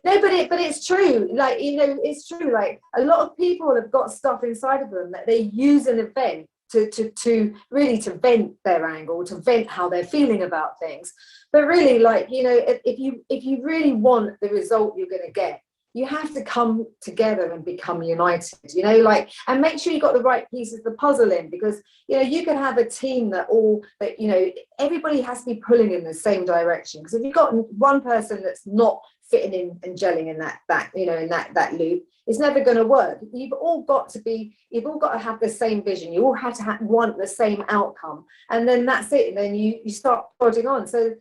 No, but it's true. Like, it's true. Like, a lot of people have got stuff inside of them that they use an event to really to vent their anger, or to vent how they're feeling about things. But really, like, if you really want the result you're going to get, you have to come together and become united, and make sure you got the right pieces of the puzzle in, because you can have a team that everybody has to be pulling in the same direction. Because if you've got one person that's not fitting in and gelling in that loop, it's never going to work. You've all got to have the same vision. You all have to want the same outcome, and then that's it. And then you start plodding on. So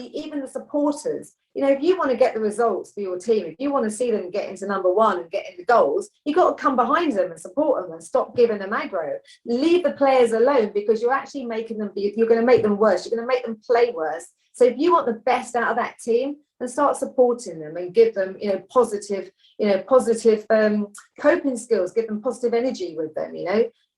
even the supporters, if you want to get the results for your team, if you want to see them get into number one and get into goals, you've got to come behind them and support them and stop giving them aggro. Leave the players alone, because you're actually you're going to make them worse. You're going to make them play worse. So if you want the best out of that team, then start supporting them and give them, positive coping skills, give them positive energy with them,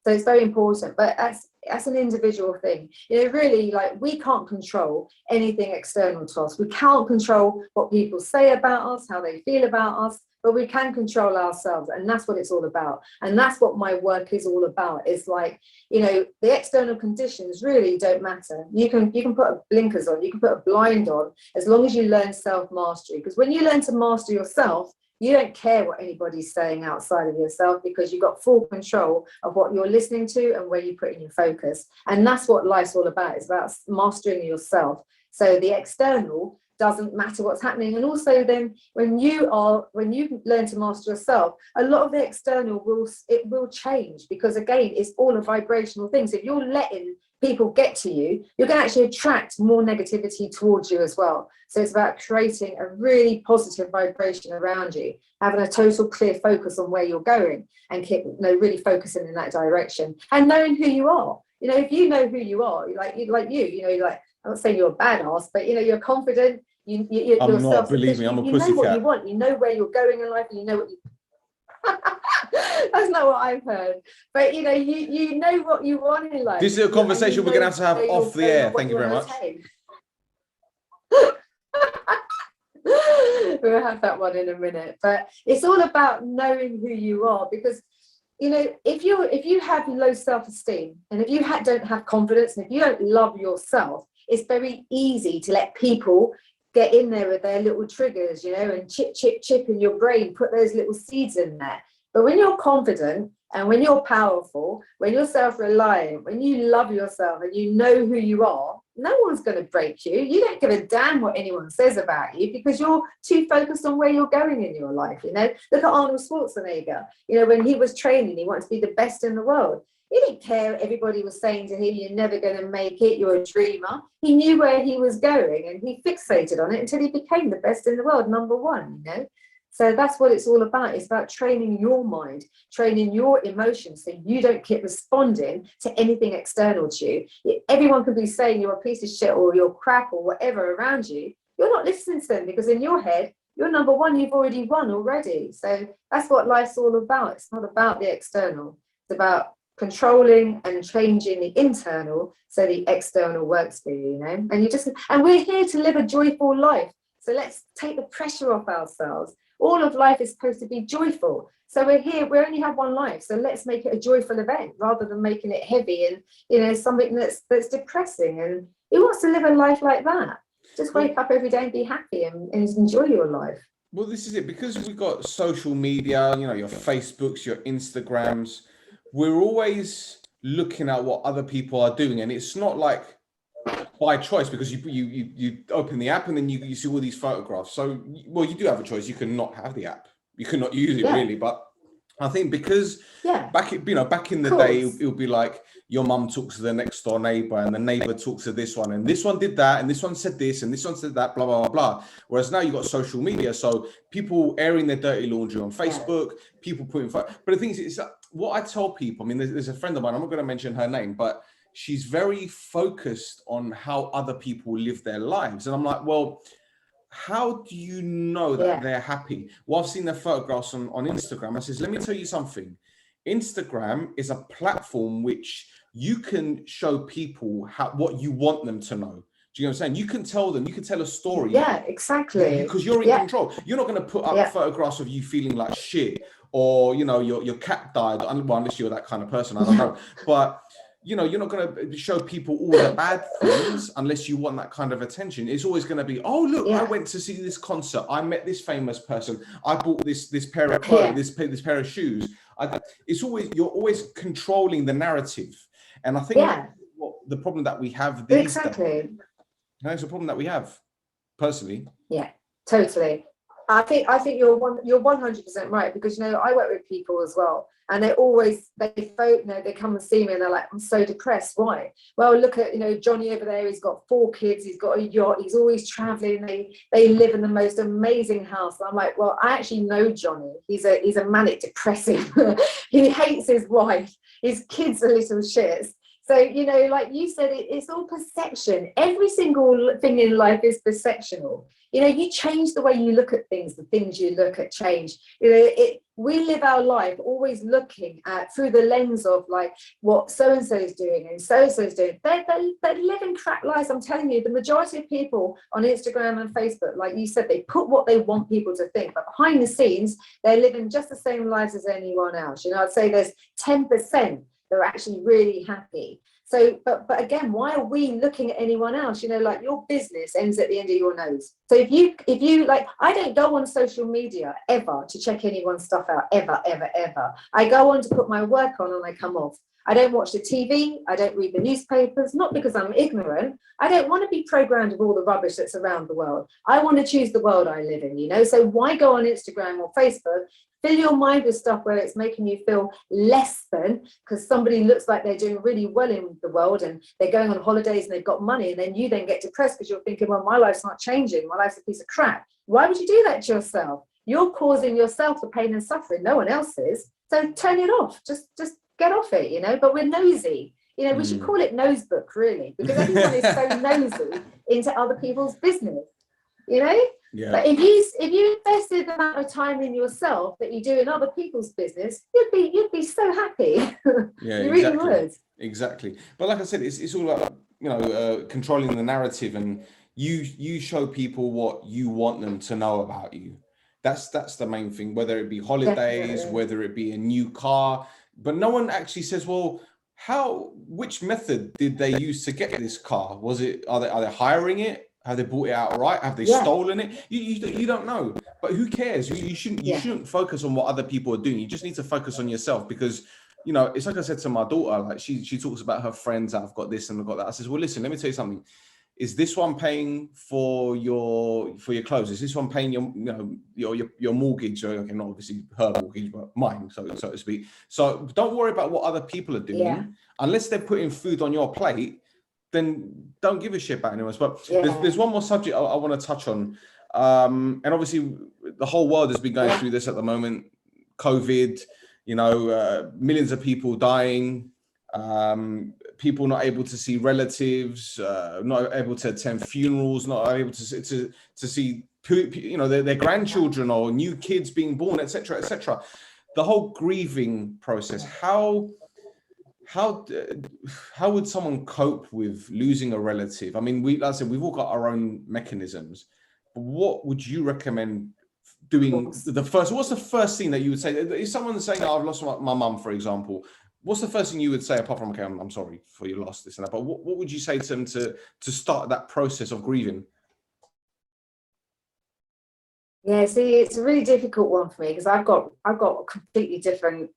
So it's very important, but that's an individual thing. Really, like, we can't control anything external to us. We can't control what people say about us, how they feel about us, but we can control ourselves, and that's what it's all about. And that's what my work is all about. It's like, the external conditions really don't matter. You can put blinkers on, you can put a blind on, as long as you learn self-mastery. Because when you learn to master yourself, you don't care what anybody's saying outside of yourself, because you've got full control of what you're listening to and where you put in your focus. And that's what life's all about. It's about mastering yourself. So the external doesn't matter what's happening. And also then when you learn to master yourself, a lot of the external will change, because again, it's all a vibrational thing. So if you're letting people get to you, you're going to actually attract more negativity towards you as well. So it's about creating a really positive vibration around you, having a total clear focus on where you're going, and keep really focusing in that direction, and knowing who you are. If you know who you are, I'm not saying you're a badass, but you're confident. I'm not, believe me, I'm a pussycat. You know what you want. You know where you're going in life, and you know what you. That's not what I've heard, but you know what you want in life. This is a conversation we're going to have off the air. Thank you very much. We'll have that one in a minute, but it's all about knowing who you are, because if you have low self-esteem, and if you don't have confidence, and if you don't love yourself, it's very easy to let people get in there with their little triggers, and chip in your brain, put those little seeds in there. But when you're confident, and when you're powerful, when you're self-reliant, when you love yourself and you know who you are, no one's going to break you. You don't give a damn what anyone says about you, because you're too focused on where you're going in your life. Look at Arnold Schwarzenegger. When he was training, he wanted to be the best in the world. He didn't care what everybody was saying to him, you're never going to make it, you're a dreamer. He knew where he was going, and he fixated on it until he became the best in the world, number one, So that's what it's all about. It's about training your mind, training your emotions, so you don't keep responding to anything external to you. Everyone can be saying you're a piece of shit or you're crap or whatever around you. You're not listening to them, because in your head, you're number one, you've already won already. So that's what life's all about. It's not about the external. It's about controlling and changing the internal so the external works for you, and we're here to live a joyful life. So let's take the pressure off ourselves. All of life is supposed to be joyful. So we're here, we only have one life. So let's make it a joyful event, rather than making it heavy and, something that's depressing. And who wants to live a life like that? Just wake up every day and be happy and enjoy your life. Well, this is it, because we've got social media, your Facebooks, your Instagrams. We're always looking at what other people are doing. And it's not like by choice, because you open the app and then you see all these photographs. So, well, you do have a choice. You can not have the app. You cannot use it, really. But I think because back in the day, it would be like your mum talks to the next door neighbor, and the neighbor talks to this one, and this one did that, and this one said this, and this one said that, blah, blah, blah, blah. Whereas now you've got social media. So people airing their dirty laundry on Facebook, people putting, but the thing is, it's what I tell people. I mean, there's a friend of mine, I'm not going to mention her name, but she's very focused on how other people live their lives. And I'm like, well, how do you know that they're happy? Well, I've seen their photographs on Instagram. I says, let me tell you something. Instagram is a platform which you can show people what you want them to know. Do you know what I'm saying? You can tell them, you can tell a story. Yeah, exactly. Because you're in control. You're not going to put up photographs of you feeling like shit, or, you know, your cat died, well, unless you're that kind of person, I don't know. But, you know, you're not going to show people all the bad things unless you want that kind of attention. It's always going to be, oh, look, I went to see this concert. I met this famous person. I bought this pair of clothes, this pair of shoes. It's always, you're always controlling the narrative. And I think the problem that we have these days, that's a problem that we have, personally. Yeah, totally. I think you're 100% right, because, you know, I work with people as well, and they come and see me and they're like, I'm so depressed. Why? Well, look at, you know, Johnny over there. He's got 4 kids. He's got a yacht. He's always traveling. They live in the most amazing house. And I'm like, well, I actually know Johnny. He's a manic depressive. He hates his wife. His kids are little shits. So, you know, like you said, it's all perception. Every single thing in life is perceptional. You know, you change the way you look at things, the things you look at change. You know, we live our life always looking at through the lens of like what so-and-so is doing and so-and-so is doing. They're living crap lives. I'm telling you, the majority of people on Instagram and Facebook, like you said, they put what they want people to think, but behind the scenes, they're living just the same lives as anyone else. You know, I'd say there's 10% that are actually really happy. So, but again, why are we looking at anyone else? You know, like your business ends at the end of your nose. So if you like, I don't go on social media ever to check anyone's stuff out, ever. I go on to put my work on and I come off. I don't watch the TV. I don't read the newspapers, not because I'm ignorant. I don't want to be programmed with all the rubbish that's around the world. I want to choose the world I live in, you know? So why go on Instagram or Facebook? Fill your mind with stuff where it's making you feel less than, because somebody looks like they're doing really well in the world and they're going on holidays and they've got money, and then you then get depressed because you're thinking, well, my life's not changing. My life's a piece of crap. Why would you do that to yourself? You're causing yourself the pain and suffering. No one else is. So turn it off. Just get off it, you know, but we're nosy. You know, we should call it nose book, really, because everyone is so nosy into other people's business, you know? Yeah. But if you invested the amount of time in yourself that you do in other people's business, you'd be so happy. Yeah, you really would. Exactly. But like I said, it's all about, you know, controlling the narrative, and you show people what you want them to know about you. That's the main thing, whether it be holidays, definitely, whether it be a new car, but no one actually says, well, which method did they use to get this car? Are they hiring it? Have they bought it outright? Have they stolen it? You don't know, but who cares? You shouldn't focus on what other people are doing. You just need to focus on yourself, because, you know, it's like I said to my daughter, like she talks about her friends. I've got this and I've got that. I says, well, listen, let me tell you something. Is this one paying for your clothes? Is this one paying your mortgage? Okay, not obviously her mortgage, but mine, so to speak. So don't worry about what other people are doing, unless they're putting food on your plate. Then don't give a shit about anyone else. But there's one more subject I want to touch on, and obviously the whole world has been going through this at the moment. COVID, you know, millions of people dying. People not able to see relatives, not able to attend funerals, not able to see, you know, their grandchildren or new kids being born, etc., etc. The whole grieving process. How would someone cope with losing a relative? I mean, like I said, we've all got our own mechanisms. But what would you recommend doing? What's the first thing that you would say? If someone's saying, oh, I've lost my mum, for example, what's the first thing you would say, apart from, okay, I'm sorry for your loss, this and that, but what would you say to them to start that process of grieving? Yeah, see, it's a really difficult one for me, because I've got a completely different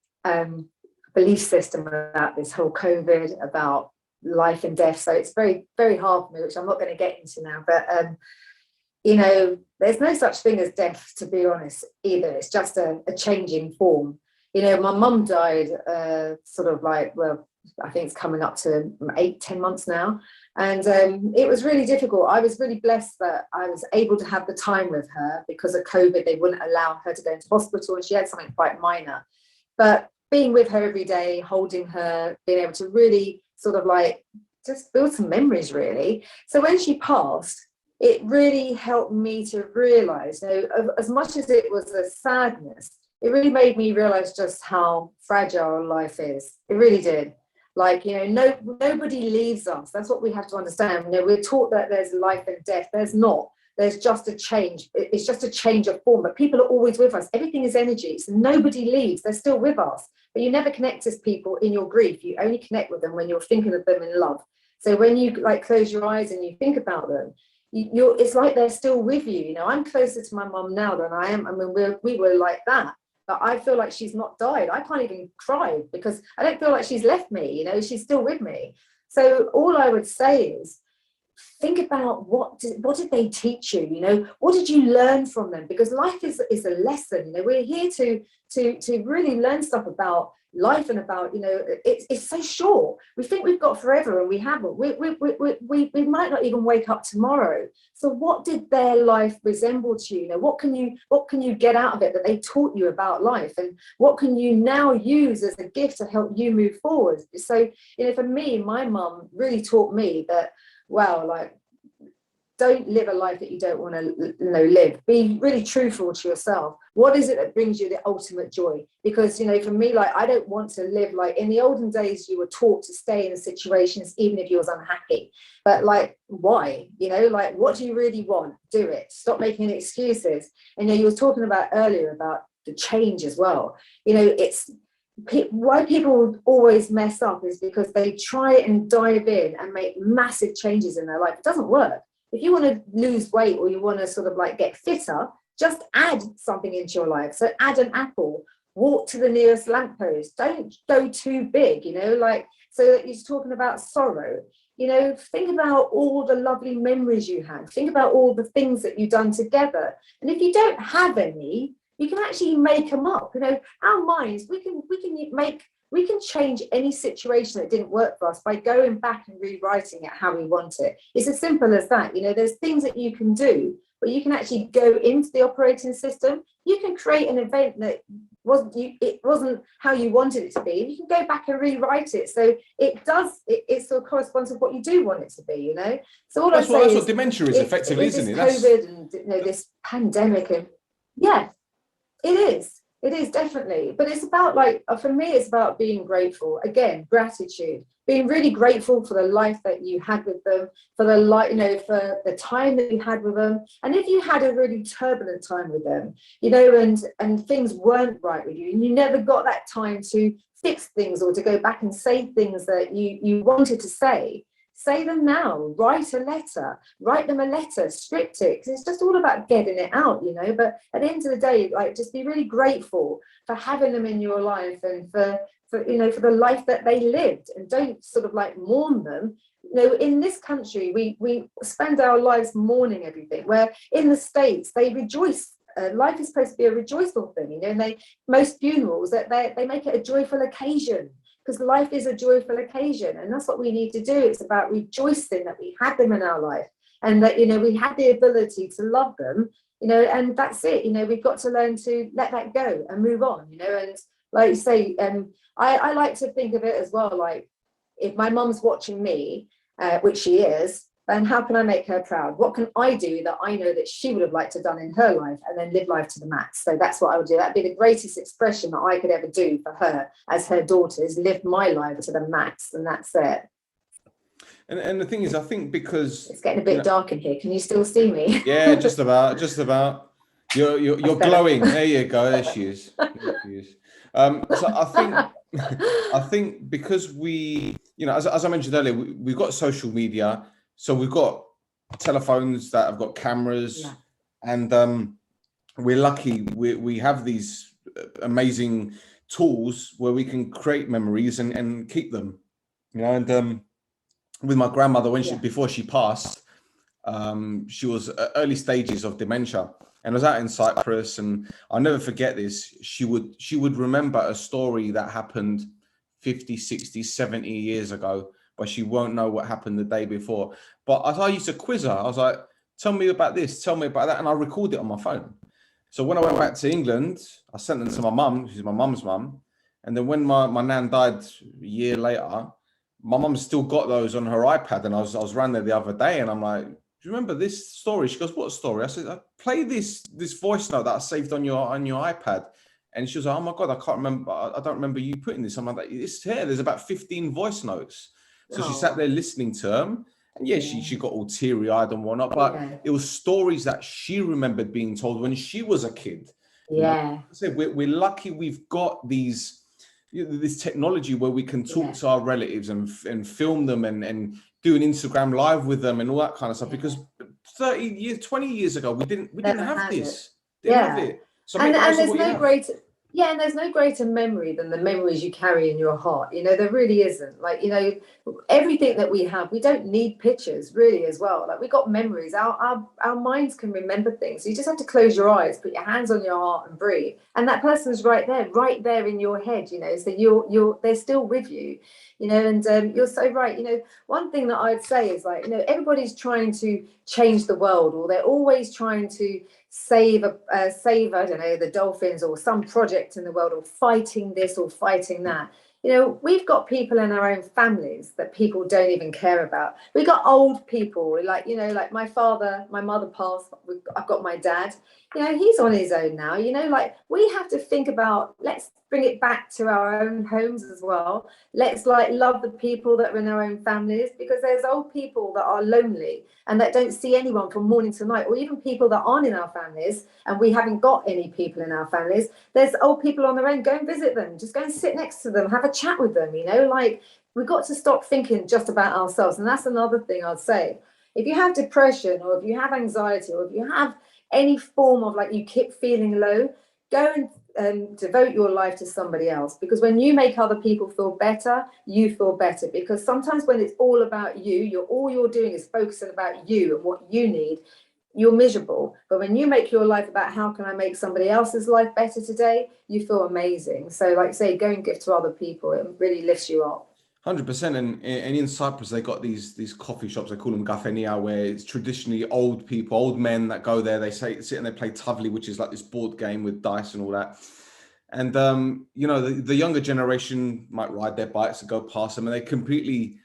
belief system about this whole COVID, about life and death. So it's very, very hard for me, which I'm not going to get into now. But, you know, there's no such thing as death, to be honest, either. It's just a changing form. You know, my mum died sort of like, well, I think it's coming up to 8-10 months now. And it was really difficult. I was really blessed that I was able to have the time with her. Because of COVID, they wouldn't allow her to go into hospital, and she had something quite minor. But being with her every day, holding her, being able to really sort of like just build some memories, really. So when she passed, it really helped me to realize, you know, as much as it was a sadness, it really made me realize just how fragile life is. It really did. Like, you know, nobody leaves us. That's what we have to understand. You know, we're taught that there's life and death. There's not. There's just a change. It's just a change of form. But people are always with us. Everything is energy. So nobody leaves. They're still with us. But you never connect with people in your grief. You only connect with them when you're thinking of them in love. So when you like close your eyes and you think about them, it's like they're still with you. You know, I'm closer to my mum now than I am. I mean, we were like that. But I feel like she's not died. I can't even cry because I don't feel like she's left me. You know, she's still with me. So all I would say is, think about what did they teach you? You know, what did you learn from them? Because life is a lesson. You know, we're here to really learn stuff about life and about, you know, it's so short. We think we've got forever and we haven't. We might not even wake up tomorrow. So what did their life resemble to you? You know, what can you get out of it that they taught you about life, and what can you now use as a gift to help you move forward? So, you know, for me, my mum really taught me that, wow, like, don't live a life that you don't want to, you know, live. Be really truthful to yourself. What is it that brings you the ultimate joy? Because, you know, for me, like, I don't want to live like in the olden days. You were taught to stay in the situations even if you was unhappy. But like, why? You know, like, what do you really want? Do it. Stop making excuses. And you know, you were talking about earlier about the change as well. You know, it's why people always mess up is because they try and dive in and make massive changes in their life. It doesn't work. If you want to lose weight or you want to sort of like get fitter, just add something into your life. So add an apple, walk to the nearest lamppost. Don't go too big, you know, like, so you're talking about sorrow. You know, think about all the lovely memories you had. Think about all the things that you've done together. And if you don't have any, you can actually make them up. You know, our minds, we can change any situation that didn't work for us by going back and rewriting it how we want it. It's as simple as that. You know, there's things that you can do, but you can actually go into the operating system. You can create an event that it wasn't how you wanted it to be, and you can go back and rewrite it. So it sort of corresponds with what you do want it to be, you know. So all that's what dementia is effectively, isn't it? COVID and, you know, this pandemic, and yeah, it is definitely. But it's about, like, for me, it's about being grateful. Again, gratitude, being really grateful for the life that you had with them, for the life, you know, for the time that you had with them. And if you had a really turbulent time with them, you know, and things weren't right with you, and you never got that time to fix things or to go back and say things that you wanted to say them now. Write them a letter, script it, because it's just all about getting it out, you know. But at the end of the day, like, just be really grateful for having them in your life, and for you know, for the life that they lived, and don't sort of like mourn them. You know, in this country, we spend our lives mourning everything, where in the States they rejoice. Life is supposed to be a rejoiceful thing, you know, and most funerals that they make it a joyful occasion, because life is a joyful occasion, and that's what we need to do. It's about rejoicing that we had them in our life, and that, you know, we had the ability to love them, you know, and that's it. You know, we've got to learn to let that go and move on, you know. And like you say, I like to think of it as well, like, if my mum's watching me, which she is, then how can I make her proud? What can I do that I know that she would have liked to have done in her life, and then live life to the max? So that's what I would do. That'd be the greatest expression that I could ever do for her as her daughter, is live my life to the max, and that's it. And the thing is, I think because it's getting a bit dark in here. Can you still see me? Yeah, just about. You're glowing. There you go. There she is. So I think because we, you know, as I mentioned earlier, we've got social media, so we've got telephones that have got cameras, yeah. And we're lucky we have these amazing tools where we can create memories and keep them, you know. And with my grandmother, before she passed, She was early stages of dementia, and I was out in Cyprus, and I'll never forget this. She would remember a story that happened 50, 60, 70 years ago, but she won't know what happened the day before. But as I used to quiz her, I was like, tell me about this, tell me about that, and I record it on my phone. So when I went back to England, I sent them to my mum, who's my mum's mum. And then when my nan died a year later, my mum still got those on her iPad. And I was around there the other day, and I'm like, do you remember this story? She goes, what story? I said, play this voice note that I saved on your iPad. And she was like, oh my God, I can't remember. I don't remember you putting this. I'm like, it's here. There's about 15 voice notes. So she sat there listening to them. And yeah, she got all teary-eyed and whatnot, but it was stories that she remembered being told when she was a kid. Yeah. Like I said, we're lucky we've got this technology where we can talk to our relatives and film them and do an Instagram live with them and all that kind of stuff. Because 30 years, 20 years ago, we didn't have this. Didn't have it. So and there's no greater, and there's no greater memory than the memories you carry in your heart. You know, there really isn't. Like, you know, everything that we have, we don't need pictures really as well. Like, we got memories. Our minds can remember things. So you just have to close your eyes, put your hands on your heart and breathe. And that person's right there in your head, you know, so they're still with you, you know, and you're so right. You know, one thing that I'd say is, like, you know, everybody's trying to change the world, or they're always trying to save I don't know, the dolphins or some project in the world, or fighting this or fighting that. You know, we've got people in our own families that people don't even care about. We've got old people, like, you know, like my mother passed. I've got my dad, you know, he's on his own now, you know, like, we have to think about, let's bring it back to our own homes as well. Let's, like, love the people that are in our own families, because there's old people that are lonely and that don't see anyone from morning to night, or even people that aren't in our families and we haven't got any people in our families. There's old people on their own. Go and visit them, just go and sit next to them, have a chat with them, you know. Like, we've got to stop thinking just about ourselves. And that's another thing I'd say. If you have depression, or if you have anxiety, or if you have any form of, like, you keep feeling low, go and devote your life to somebody else. Because when you make other people feel better, you feel better. Because sometimes when it's all about you, all you're doing is focusing about you and what you need, you're miserable. But when you make your life about how can I make somebody else's life better today, you feel amazing. So, like I say, go and give to other people. It really lifts you up. 100%. And in Cyprus, they got these coffee shops, they call them gafenia, where it's traditionally old people, old men that go there. They sit and they play tavli, which is like this board game with dice and all that. And you know, the younger generation might ride their bikes and go past them, and they completely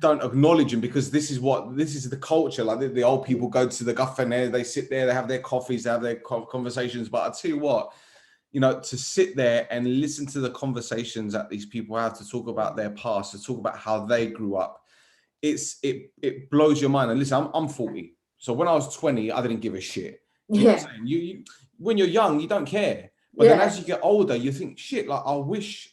don't acknowledge them, because this is the culture. Like, the old people go to the gafenia, they sit there, they have their coffees, they have their conversations. But I tell you what, you know, to sit there and listen to the conversations that these people have, to talk about their past, to talk about how they grew up, it blows your mind. And listen, I'm 40. So when I was 20, I didn't give a shit. Do you know what I'm saying? You when you're young, you don't care. But then as you get older, you think, shit, like, I wish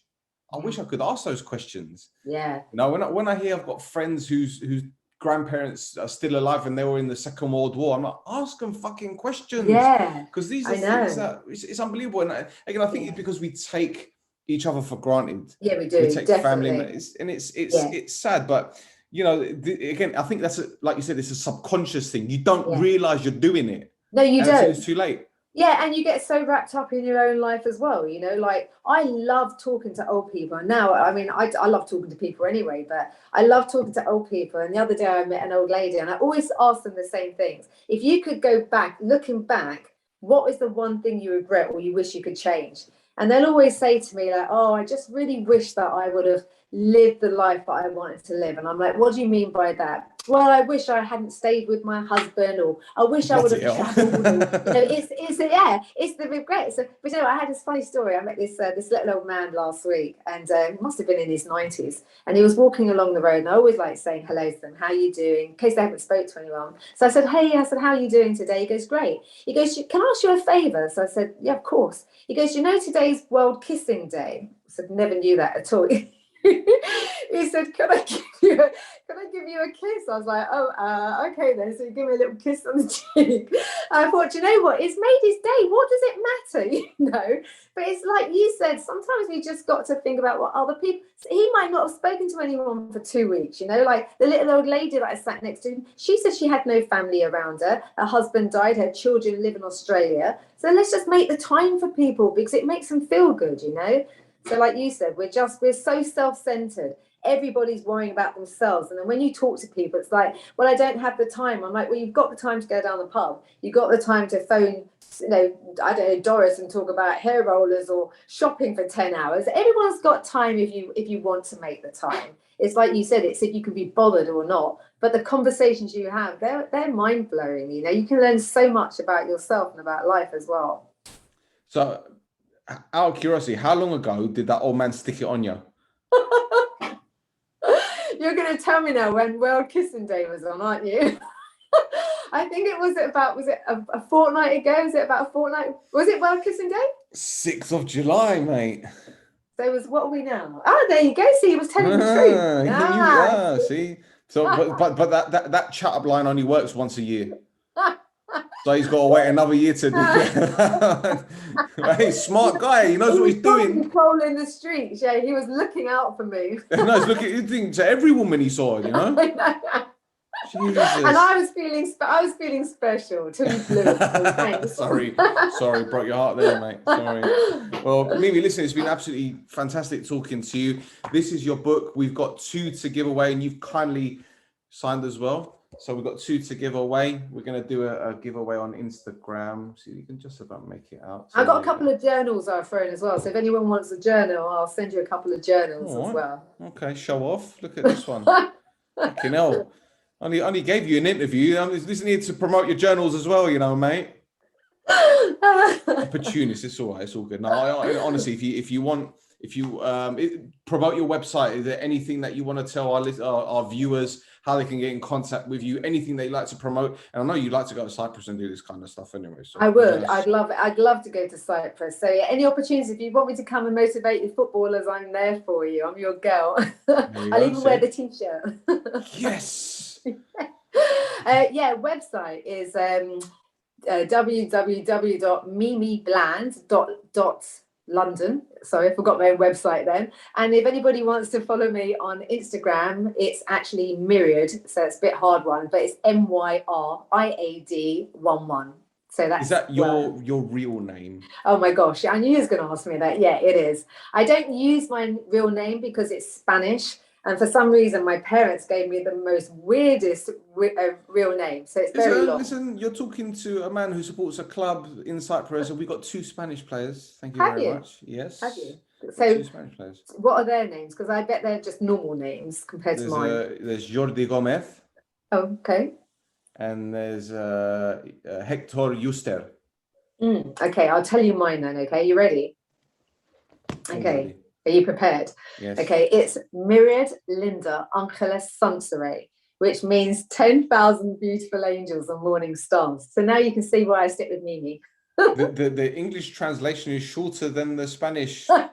I could ask those questions. Yeah. You know, when I hear I've got friends whose grandparents are still alive and they were in the Second World War, I'm like, ask them fucking questions. Yeah. Because these are things that it's unbelievable. And again, I think it's because we take each other for granted. Yeah, we do. We take definitely. family, and it's sad. But, you know, again, I think that's like you said, it's a subconscious thing. You don't realize you're doing it. No, you don't. It's too late. Yeah, and you get so wrapped up in your own life as well, you know. Like, I love talking to old people. And now, I mean, I love talking to people anyway, but I love talking to old people. And the other day I met an old lady, and I always ask them the same things. If you could go back, looking back, what is the one thing you regret or you wish you could change? And they'll always say to me, like, oh, I just really wish that I would have lived the life that I wanted to live. And I'm like, what do you mean by that? Well, I wish I hadn't stayed with my husband, or I wish I would have traveled. Or, you know, it's the regret. So, but you know, I had this funny story. I met this little old man last week, and he must have been in his 90s, and he was walking along the road. And I always like saying hello to them. How are you doing? In case they haven't spoke to anyone. So I said, hey, how are you doing today? He goes, great. He goes, can I ask you a favour? So I said, yeah, of course. He goes, you know, today's World Kissing Day. I said, never knew that at all. he said, can I give you a kiss? I was like, oh, okay then. So he gave me a little kiss on the cheek. I thought, you know what? It's made his day. What does it matter? You know? But it's like you said, sometimes we just got to think about what other people, he might not have spoken to anyone for 2 weeks, you know, like the little old lady that I sat next to, she said she had no family around her. Her husband died, her children live in Australia. So let's just make the time for people because it makes them feel good, you know? So like you said, we're so self-centered. Everybody's worrying about themselves. And then when you talk to people, it's like, well, I don't have the time. I'm like, well, you've got the time to go down the pub. You've got the time to phone, you know, I don't know, Doris and talk about hair rollers or shopping for 10 hours. Everyone's got time if you want to make the time. It's like you said, it's if you can be bothered or not. But the conversations you have, they're mind-blowing. You know, you can learn so much about yourself and about life as well. So, out of curiosity, how long ago did that old man stick it on you? You're going to tell me now when World Kissing Day was on, aren't you? I think it was a fortnight ago? Was it about a fortnight? Was it World Kissing Day? 6th of July, mate. So it was, what are we now? Oh, there you go. See, he was telling the truth. See? So, but that chat-up line only works once a year. So he's got to wait another year to do it. Hey, smart guy. He knows what he's doing. Controlling the streets. Yeah, he was looking out for me. No, he's looking to every woman he saw, you know? Jesus. And I was feeling special till you blew it. Sorry, broke your heart there, mate. Sorry. Well, Mimi, listen, it's been absolutely fantastic talking to you. This is your book. We've got 2 to give away, and you've kindly signed as well. So we've got 2 to give away. We're going to do a giveaway on Instagram. So you can just about make it out. So I've got a couple of journals I've thrown as well. So if anyone wants a journal, I'll send you a couple of journals as well. Okay, show off. Look at this one. Fucking hell. Only gave you an interview. I'm listening here to promote your journals as well, you know, mate. Opportunist, it's all right. It's all good. No, I honestly, if you promote your website, is there anything that you want to tell our viewers how they can get in contact with you? Anything they like to promote? And I know you like to go to Cyprus and do this kind of stuff anyway. So I would. I'd love to go to Cyprus. So yeah, any opportunities, if you want me to come and motivate your footballers, I'm there for you. I'm your girl. I'll even wear the t-shirt. Yes. Website is www.mimibland.london. Sorry, I forgot my own website then. And if anybody wants to follow me on Instagram, it's actually Myriad. So it's a bit hard one, but it's MYRIAD11. So that's, is that your real name? Oh my gosh, I knew you was going to ask me that. Yeah, it is. I don't use my real name because it's Spanish. And for some reason, my parents gave me the most weirdest real name. So it's very long. Listen, you're talking to a man who supports a club in Cyprus, and we've got 2 Spanish players. Thank you very much. Yes. Have you? So 2 Spanish players. What are their names? Because I bet they're just normal names compared to mine. There's Jordi Gomez. Oh, okay. And there's Hector Juster. Okay, I'll tell you mine then. Okay, you ready? Okay. Are you prepared? Yes. Okay, it's Myriad Linda Angeles Sansere, which means 10,000 beautiful angels and morning stars. So now you can see why I stick with Mimi. the English translation is shorter than the Spanish. I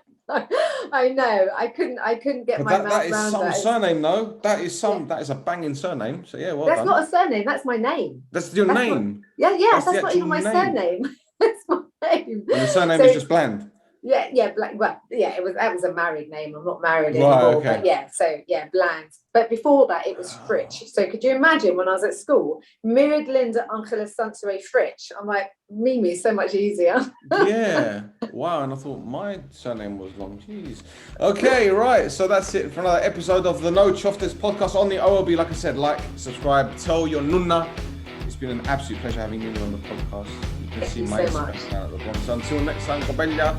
know. I couldn't get my mouth around that. That is some surname, though. That is a banging surname. So yeah, well that's done. Not a surname. That's my name. That's your name. That's not even my surname. That's my name. And the surname is just Bland. That was a married name. I'm not married anymore. Okay. But Bland. But before that, it was Fritsch. So could you imagine when I was at school, Myriad Linda Angeles Sansere Fritsch? I'm like, Mimi is so much easier. Yeah. Wow. And I thought my surname was long. Jeez. Okay. Right. So that's it for another episode of the No Choftes podcast on the OLB. Like I said, like, subscribe, tell your NOUNA. It's been an absolute pleasure having you on the podcast. You can see my expression down at the bottom. So until next time, Cobella.